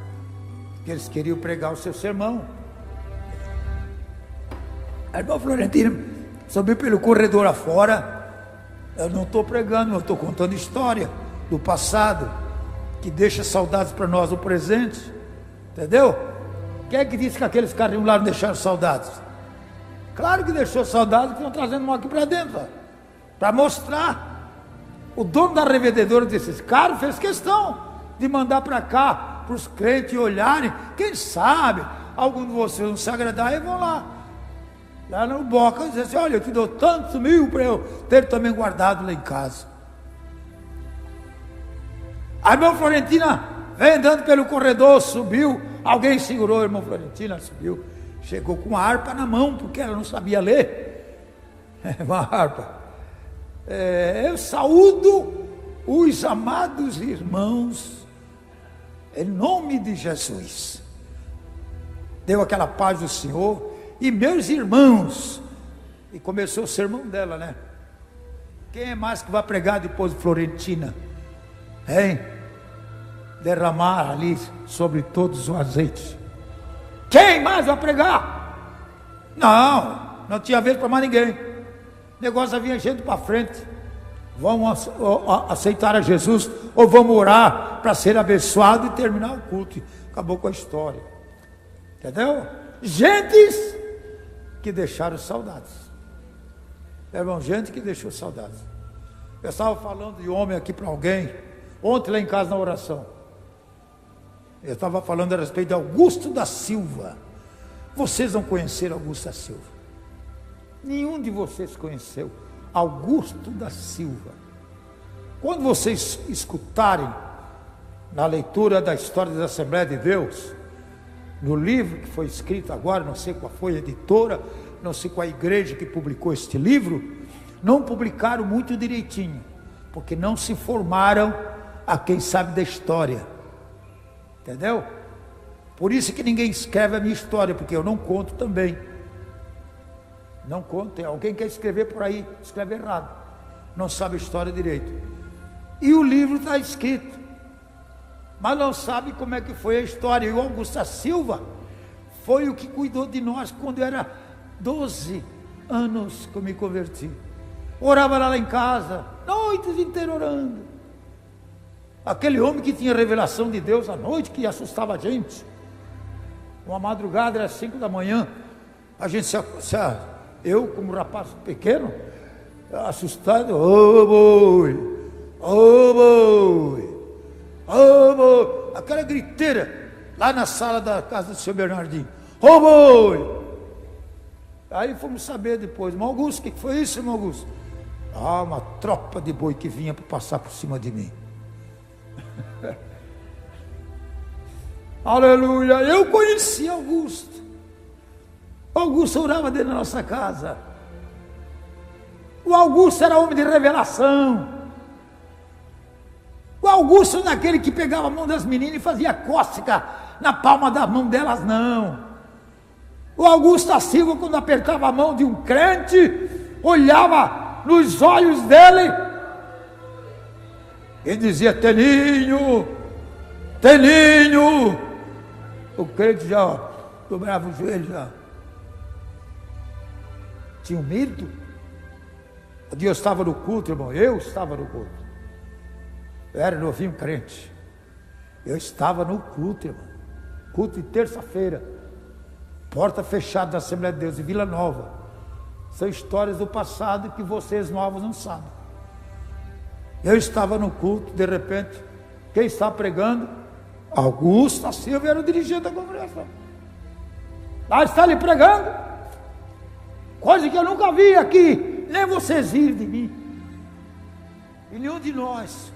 Porque eles queriam pregar o seu sermão. A irmã Florentina subiu pelo corredor afora. Eu não estou pregando, eu estou contando história do passado, que deixa saudades para nós do presente. Entendeu? Quem é que disse que aqueles caras iam lá não deixaram saudades? Claro que deixou saudades, que estão trazendo uma aqui para dentro, para mostrar. O dono da revendedora desses caras fez questão de mandar para cá, para os crentes olharem. Quem sabe algum de vocês não se agradar e vão lá no boca e dizer assim: olha, eu te dou tantos mil para eu ter também guardado lá em casa. A irmã Florentina vem andando pelo corredor, subiu, alguém segurou a irmã Florentina, subiu, chegou com a harpa na mão, porque ela não sabia ler. Uma harpa. Eu saúdo os amados irmãos, em nome de Jesus, deu aquela paz do Senhor, e meus irmãos, e começou o sermão dela, né? Quem é mais que vai pregar depois de Florentina? Hein? Derramar ali sobre todos o azeite. Quem mais vai pregar? Não tinha vez para mais ninguém. O negócio vinha gente para frente. Vamos aceitar a Jesus, ou vamos orar para ser abençoado e terminar o culto. Acabou com a história. Entendeu? Gentes que deixaram saudades. Irmão, gente que deixou saudades. Eu estava falando de homem aqui para alguém, ontem lá em casa na oração. Eu estava falando a respeito de Augusto da Silva. Vocês não conheceram Augusto da Silva? Nenhum de vocês conheceu Augusto da Silva. Quando vocês escutarem na leitura da história da Assembleia de Deus, no livro que foi escrito agora, não sei qual foi a editora, não sei qual a igreja que publicou este livro, não publicaram muito direitinho, porque não se informaram a quem sabe da história. Entendeu? Por isso que ninguém escreve a minha história, porque eu não conto também. Não conto, tem alguém que quer escrever por aí, escreve errado, não sabe a história direito. E o livro está escrito, mas não sabe como é que foi a história. E o Augusto da Silva foi o que cuidou de nós quando eu era 12 anos que eu me converti. Orava lá em casa, noites inteiras orando. Aquele homem que tinha revelação de Deus à noite, que assustava a gente. Uma madrugada, era 5 da manhã, a gente eu como rapaz pequeno, assustado, oh boi, oh boi, oh boi, aquela griteira, lá na sala da casa do seu Bernardinho, oh boi. Aí fomos saber depois, irmão Augusto, o que foi isso, irmão Augusto? Ah, uma tropa de boi que vinha para passar por cima de mim. Aleluia, eu conheci Augusto. Augusto orava dentro da nossa casa. O Augusto era homem de revelação. O Augusto não é aquele que pegava a mão das meninas e fazia cócega na palma da mão delas, não. O Augusto da Silva, quando apertava a mão de um crente, olhava nos olhos dele e dizia: Teninho, Teninho. O crente já dobrava o joelho, já tinha medo. Um dia eu estava no culto, irmão, eu estava no culto. Eu era novinho crente. Eu estava no culto, irmão. Culto de terça-feira. Porta fechada da Assembleia de Deus em Vila Nova. São histórias do passado que vocês novos não sabem. Eu estava no culto, de repente, quem está pregando? Augusto da Silva era o dirigente da congregação. Lá está ele pregando. Coisa que eu nunca vi aqui, nem vocês rirem de mim. E nenhum de nós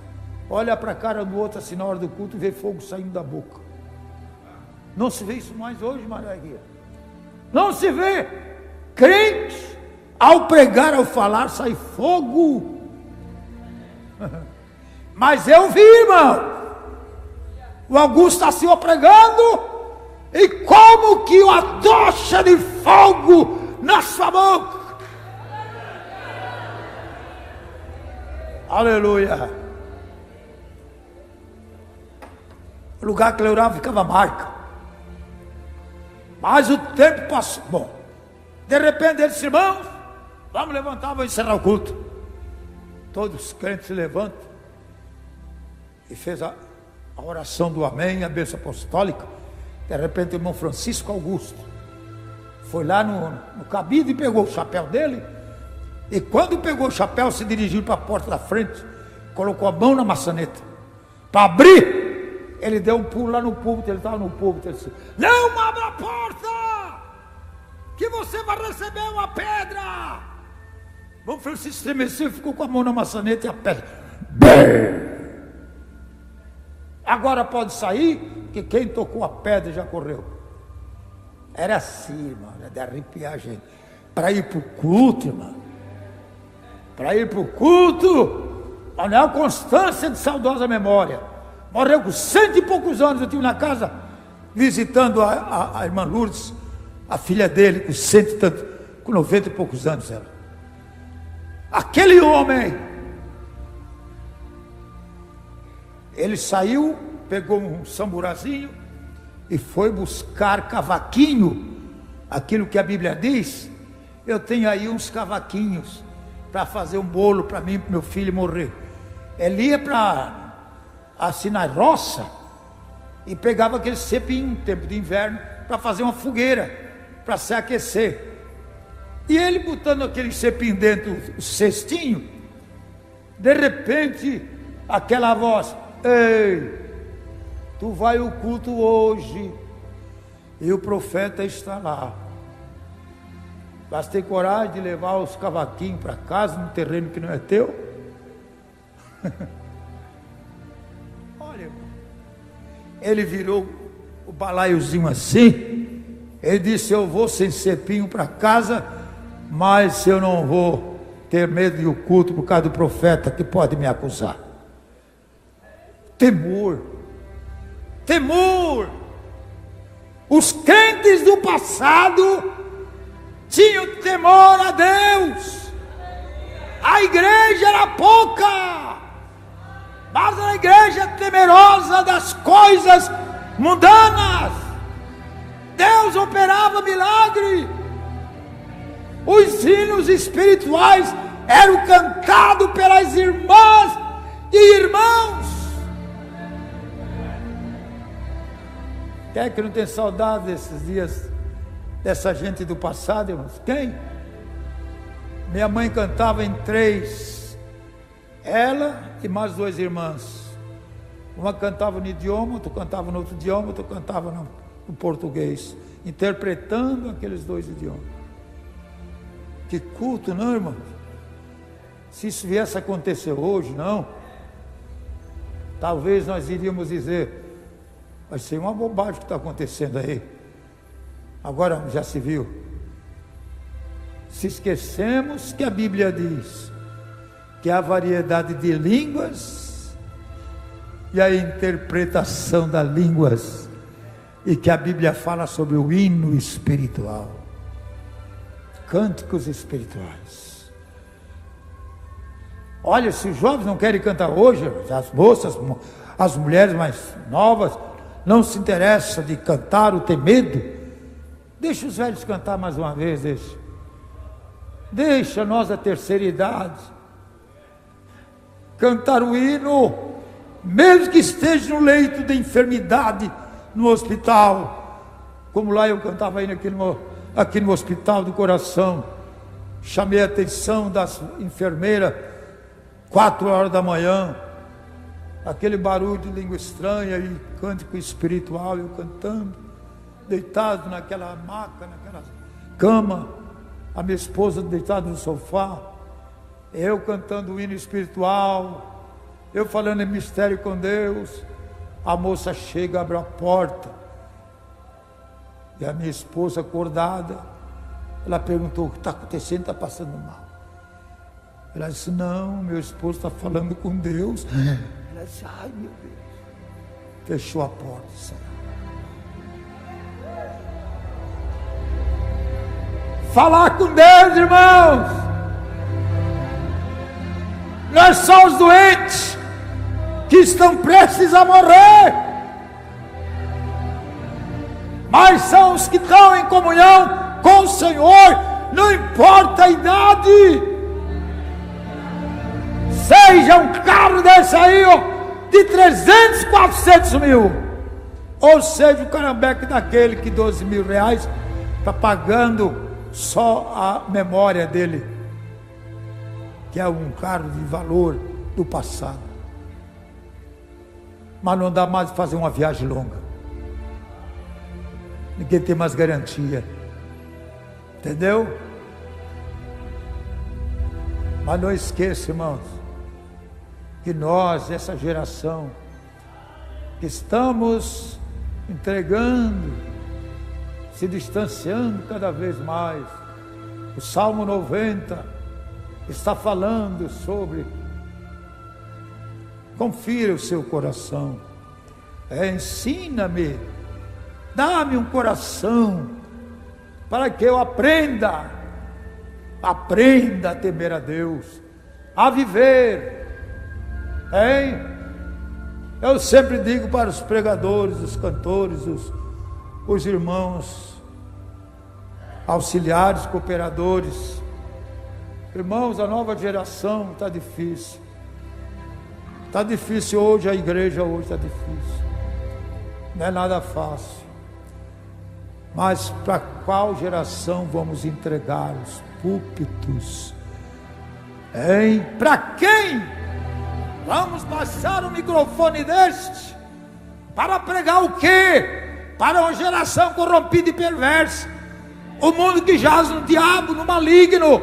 olha para a cara do outro assim na hora do culto e vê fogo saindo da boca. Não se vê isso mais hoje, Maria. Não se vê. Crente, ao pregar, ao falar, sai fogo. Mas eu vi, irmão, o Augusto da Silva pregando, e como que uma tocha de fogo na sua boca. Aleluia. O lugar que ele orava ficava marca. Mas o tempo passou. Bom, de repente ele disse: irmãos, vamos levantar, vamos encerrar o culto. Todos os crentes se levantam e fez a oração do amém, a bênção apostólica. De repente o irmão Francisco Augusto foi lá no cabide e pegou o chapéu dele. E quando pegou o chapéu, se dirigiu para a porta da frente, colocou a mão na maçaneta para abrir. Ele deu um pulo lá no púlpito, ele estava no púlpito, ele disse: não abra a porta, que você vai receber uma pedra. O irmão Francisco estremeceu e ficou com a mão na maçaneta e a pedra. Agora pode sair, que quem tocou a pedra já correu. Era assim, irmão, era de arrepiar a gente. Para ir para o culto, irmão. Para ir para o culto, Manuel Constância de saudosa memória. Morreu com 100 e poucos anos. Eu estive na casa visitando a irmã Lourdes, a filha dele, com 100 e tanto, com 90 e poucos anos ela. Aquele homem, ele saiu, pegou um samburazinho e foi buscar cavaquinho, aquilo que a Bíblia diz. Eu tenho aí uns cavaquinhos para fazer um bolo para mim e para meu filho morrer. Ele ia para assim na roça e pegava aquele cepim, tempo de inverno, para fazer uma fogueira, para se aquecer. E ele botando aquele cepim dentro do cestinho, de repente, aquela voz: ei, tu vai ao culto hoje, e o profeta está lá. Mas tem coragem de levar os cavaquinhos para casa, no terreno que não é teu? Olha, irmão, ele virou o balaiozinho assim, ele disse: eu vou sem cepinho para casa, mas eu não vou ter medo de o culto por causa do profeta que pode me acusar. Temor, temor. Os crentes do passado tinham temor a Deus. A igreja era pouca, mas a igreja temerosa das coisas mundanas. Deus operava milagre. Os hinos espirituais eram cantados pelas irmãs e irmãos. Quem é que não tem saudade desses dias, dessa gente do passado, irmãos? Quem? Minha mãe cantava em 3, ela e mais 2 irmãs. Uma cantava no idioma, outra cantava no outro idioma, outra cantava no português, interpretando aqueles 2 idiomas. Que culto, não, irmão? Se isso viesse a acontecer hoje, não, talvez nós iríamos dizer: vai ser uma bobagem que está acontecendo aí. Agora já se viu. Se esquecemos que a Bíblia diz que há variedade de línguas e a interpretação das línguas, e que a Bíblia fala sobre o hino espiritual, cânticos espirituais. Olha, se os jovens não querem cantar hoje, as moças, as mulheres mais novas não se interessam de cantar ou tem medo, deixa os velhos cantar mais uma vez, deixa nós da terceira idade cantar o hino, mesmo que esteja no leito de enfermidade no hospital, como lá eu cantava aí aqui no hospital do coração. Chamei a atenção das enfermeiras 4 horas da manhã, aquele barulho de língua estranha e cântico espiritual, eu cantando, deitado naquela maca, naquela cama, a minha esposa deitada no sofá, eu cantando o hino espiritual, eu falando em mistério com Deus. A moça chega, abre a porta, e a minha esposa acordada, ela perguntou: o que está acontecendo? Está passando mal? Ela disse: não, meu esposo está falando com Deus. Ela disse: ai meu Deus. Fechou a porta e saiu. Falar com Deus, irmãos. Nós somos os doentes que estão prestes a morrer, mas são os que estão em comunhão com o Senhor, não importa a idade. Seja um carro desse aí, ó, de 300, 400 mil, ou seja, o carambeque daquele que 12 mil reais está pagando só a memória dele, que é um carro de valor do passado, mas não dá mais de fazer uma viagem longa, ninguém tem mais garantia, entendeu? Mas não esqueça, irmãos, que nós, essa geração, que estamos entregando, se distanciando cada vez mais. O Salmo 90 está falando sobre Confira o seu coração. Ensina-me, dá-me um coração, para que eu aprenda a temer a Deus, a viver. Eu sempre digo para os pregadores, os cantores, os irmãos auxiliares, cooperadores: irmãos, a nova geração está difícil. Está difícil hoje, a igreja hoje está difícil. Não é nada fácil. Mas para qual geração vamos entregar os púlpitos? Para quem vamos passar um microfone deste? Para pregar o quê? Para uma geração corrompida e perversa. O mundo que jaz no diabo, no maligno.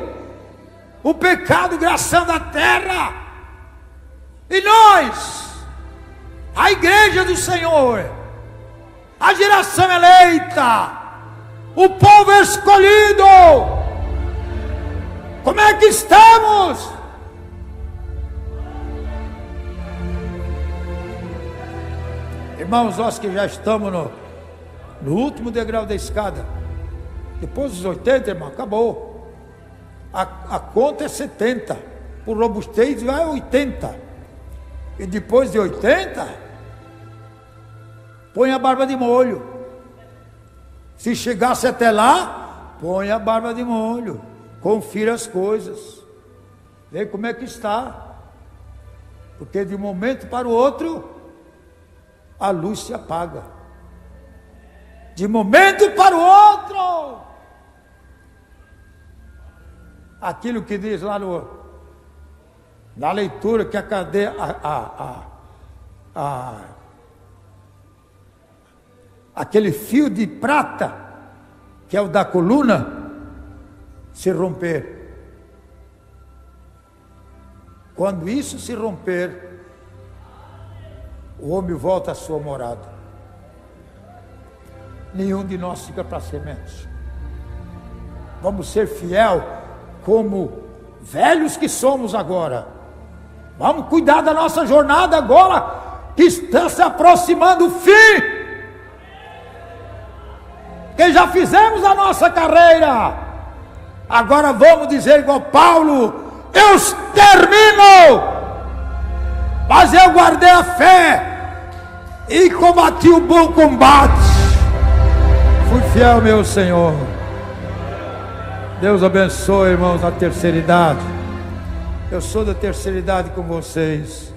O pecado graçando a terra. E nós, a igreja do Senhor, a geração eleita, o povo escolhido, como é que estamos? Irmãos, nós que já estamos no último degrau da escada, depois dos 80, irmão, acabou. A conta é 70, por robustez vai 80. E depois de 80, põe a barba de molho. Se chegasse até lá, põe a barba de molho. Confira as coisas. Vê como é que está. Porque de um momento para o outro, a luz se apaga. De momento para o outro. Aquilo que diz lá na leitura, que a cadeia, aquele fio de prata, que é o da coluna, se romper. Quando isso se romper, o homem volta à sua morada. Nenhum de nós fica para semente. Vamos ser fiel como velhos que somos agora. Vamos cuidar da nossa jornada agora, que está se aproximando o fim. Que já fizemos a nossa carreira. Agora vamos dizer igual Paulo: eu termino, mas eu guardei a fé e combati o bom combate. Fui fiel, meu Senhor. Deus abençoe, irmãos, a terceira idade. Eu sou da terceira idade com vocês.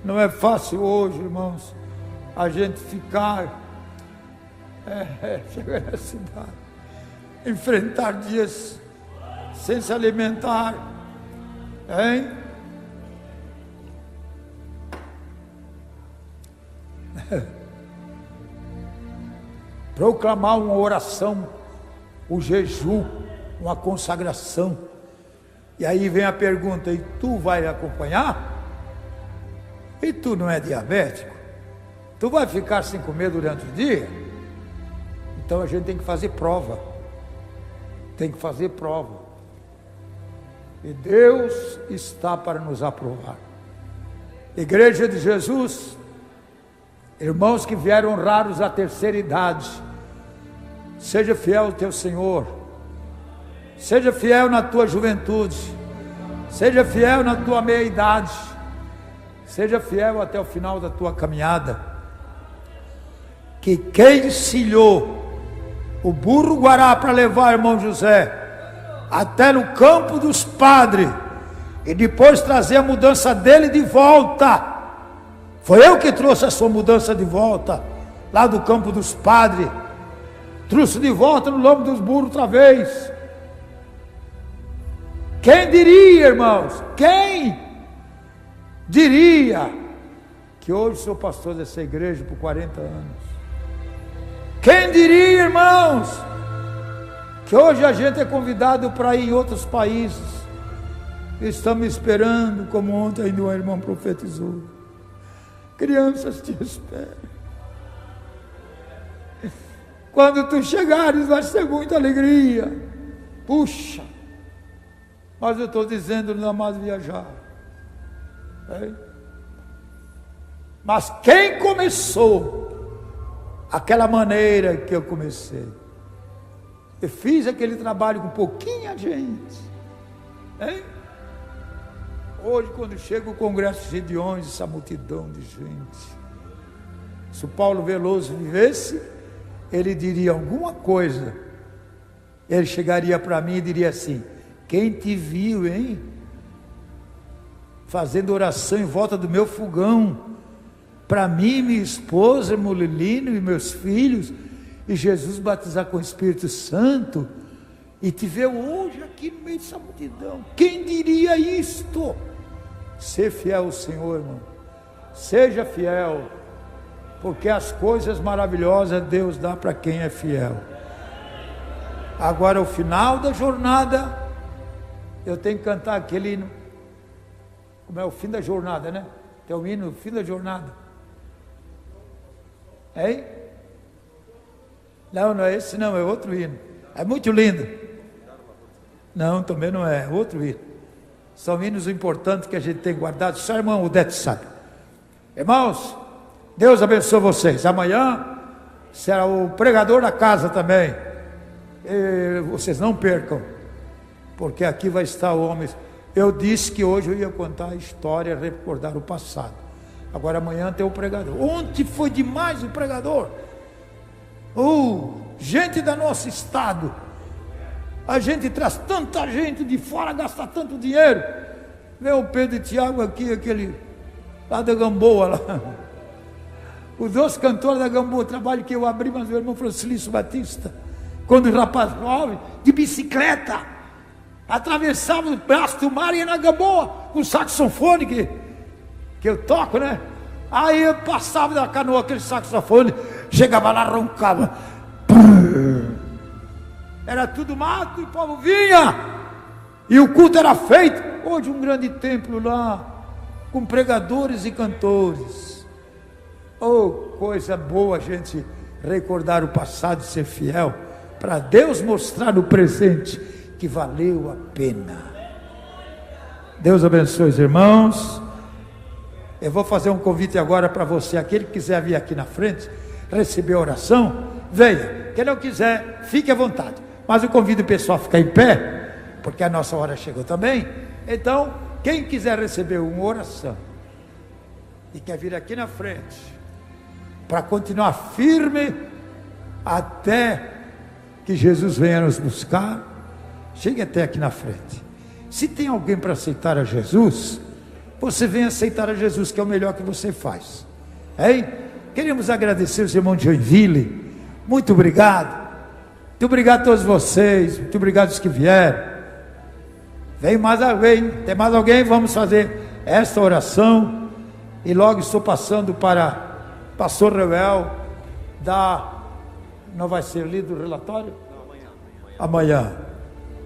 Não é fácil hoje, irmãos, a gente ficar chegar na cidade, enfrentar dias sem se alimentar, proclamar uma oração, o jejum, uma consagração. E aí vem a pergunta: e tu vai acompanhar? E tu não é diabético? Tu vai ficar sem comer durante o dia? Então a gente tem que fazer prova. Tem que fazer prova. E Deus está para nos aprovar. Igreja de Jesus, irmãos que vieram raros à terceira idade, seja fiel ao teu Senhor. Seja fiel na tua juventude. Seja fiel na tua meia-idade. Seja fiel até o final da tua caminhada. Que quem encilhou o burro guará para levar irmão José até no campo dos padres e depois trazer a mudança dele de volta. Foi eu que trouxe a sua mudança de volta lá do campo dos padres. Trouxe de volta no lombo dos burros outra vez. Quem diria, irmãos? Quem diria que hoje sou pastor dessa igreja por 40 anos? Quem diria, irmãos, que hoje a gente é convidado para ir em outros países? Estamos esperando, como ontem ainda o irmão profetizou. Crianças te esperam. Quando tu chegares vai ser muita alegria. Puxa! Mas eu estou dizendo, não há mais viajar. Mas quem começou aquela maneira que eu comecei? Eu fiz aquele trabalho com pouquinha gente, hein? Hoje, quando chega o Congresso de Gideões, essa multidão de gente, se o Paulo Veloso vivesse, ele diria alguma coisa. Ele chegaria para mim e diria assim: quem te viu, hein? Fazendo oração em volta do meu fogão, para mim, minha esposa, Molilino e meus filhos, e Jesus batizar com o Espírito Santo, e te ver hoje aqui no meio dessa multidão. Quem diria isto? Ser fiel ao Senhor, irmão. Seja fiel, porque as coisas maravilhosas Deus dá para quem é fiel. Agora, o final da jornada, eu tenho que cantar aquele hino. Como é o fim da jornada, né? Tem o hino, o fim da jornada. Hein? Não, não é esse não, é outro hino. É muito lindo. Não, também não é outro hino. São hinos importantes que a gente tem guardado. Só irmão Odete sabe. Irmãos, Deus abençoe vocês. Amanhã será o pregador da casa também. E vocês não percam, porque aqui vai estar o homem. Eu disse que hoje eu ia contar a história, recordar o passado. Agora amanhã tem o pregador. Ontem foi demais o pregador. Gente da nosso estado. A gente traz tanta gente de fora, gasta tanto dinheiro. Vê o Pedro e Tiago aqui, aquele lá da Gamboa lá. Os dois cantores da Gamboa, o trabalho que eu abri, mas o irmão Francisco Batista, quando o rapaz jovem, de bicicleta, atravessava o braço do mar e ia na Gamboa, com o saxofone que eu toco, né? Aí eu passava da canoa, aquele saxofone, chegava lá, roncava. Era tudo mato e o povo vinha. E o culto era feito. Hoje um grande templo lá, com pregadores e cantores. Oh, coisa boa a gente recordar o passado e ser fiel, para Deus mostrar no presente que valeu a pena. Deus abençoe os irmãos. Eu vou fazer um convite agora para você, aquele que quiser vir aqui na frente, receber a oração, venha. Quem não quiser, fique à vontade. Mas eu convido o pessoal a ficar em pé, porque a nossa hora chegou também. Então, quem quiser receber uma oração e quer vir aqui na frente, para continuar firme até que Jesus venha nos buscar, chegue até aqui na frente. Se tem alguém para aceitar a Jesus, você vem aceitar a Jesus, que é o melhor que você faz. Hein? Queremos agradecer os irmãos de Joinville. Muito obrigado. Muito obrigado a todos vocês. Muito obrigado aos que vieram. Vem mais alguém? Tem mais alguém? Vamos fazer esta oração. E logo estou passando para pastor Reuel. Não vai ser lido o relatório? Não, amanhã.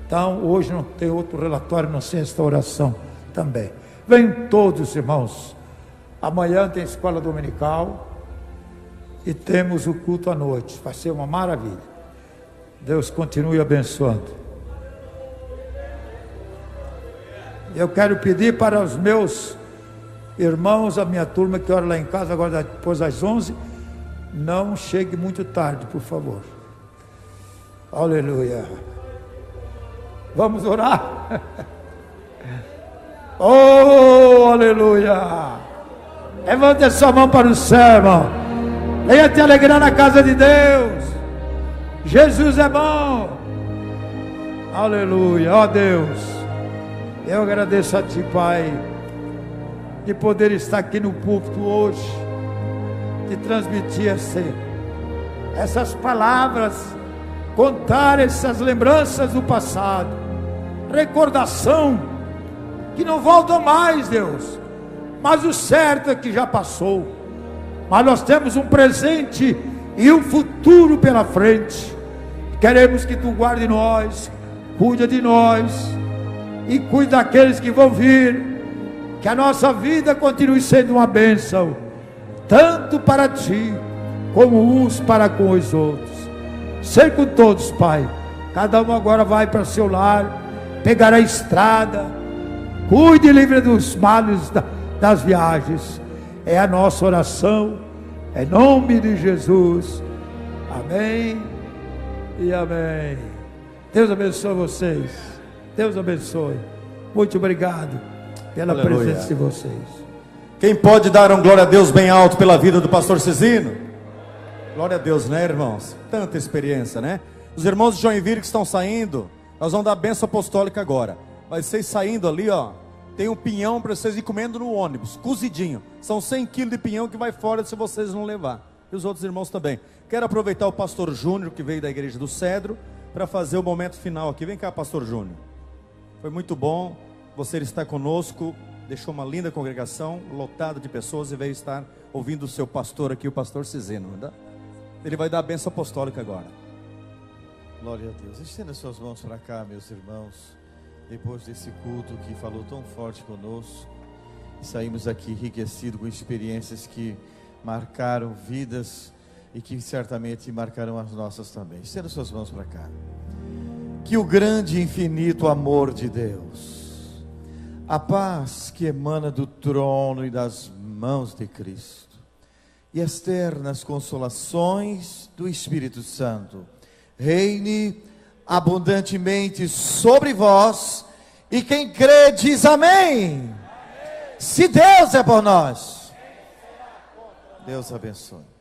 Então, hoje não tem outro relatório, não sei esta oração também. Venham todos, irmãos. Amanhã tem escola dominical e temos o culto à noite. Vai ser uma maravilha. Deus continue abençoando. Eu quero pedir para os meus irmãos, a minha turma que ora lá em casa, agora depois das 11, não chegue muito tarde, por favor. Aleluia. Vamos orar? Oh, aleluia. Levante a sua mão para o céu, irmão. Venha te alegrar na casa de Deus. Jesus é bom. Aleluia. Ó Deus, eu agradeço a Ti, Pai, de poder estar aqui no púlpito hoje, de transmitir essas palavras, contar essas lembranças do passado, recordação que não voltam mais, Deus, mas o certo é que já passou. Mas nós temos um presente e um futuro pela frente. Queremos que Tu guarde nós, cuide de nós e cuide daqueles que vão vir. Que a nossa vida continue sendo uma bênção, tanto para Ti como uns para com os outros. Sei com todos, Pai. Cada um agora vai para o seu lar, pegar a estrada. Cuide e livre dos males das viagens. É a nossa oração, em nome de Jesus. Amém e amém. Deus abençoe vocês. Deus abençoe. Muito obrigado pela Aleluia. presença de vocês. Quem pode dar um glória a Deus bem alto pela vida do pastor Cezino? Glória a Deus, né, irmãos? Tanta experiência, né? Os irmãos de Joinville que estão saindo, nós vamos dar a bênção apostólica agora. Mas vocês saindo ali, ó, tem um pinhão para vocês ir comendo no ônibus, cozidinho. São 100 quilos de pinhão que vai fora se vocês não levar. E os outros irmãos também. Quero aproveitar o pastor Júnior, que veio da igreja do Cedro, para fazer o momento final aqui. Vem cá, pastor Júnior. Foi muito bom você estar conosco. Deixou uma linda congregação, lotada de pessoas, e veio estar ouvindo o seu pastor aqui, o pastor Cezino. Ele vai dar a bênção apostólica agora. Glória a Deus. Estenda suas mãos para cá, meus irmãos. Depois desse culto que falou tão forte conosco, saímos aqui enriquecidos com experiências que marcaram vidas e que certamente marcarão as nossas também. Estenda suas mãos para cá. Que o grande e infinito amor de Deus, a paz que emana do trono e das mãos de Cristo, e as ternas consolações do Espírito Santo reine abundantemente sobre vós, e quem crê diz amém. Se Deus é por nós, Deus abençoe.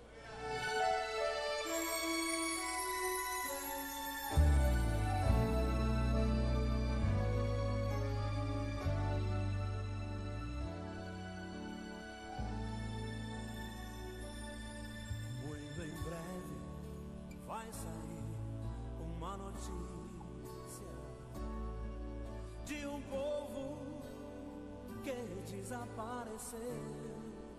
De um povo que desapareceu.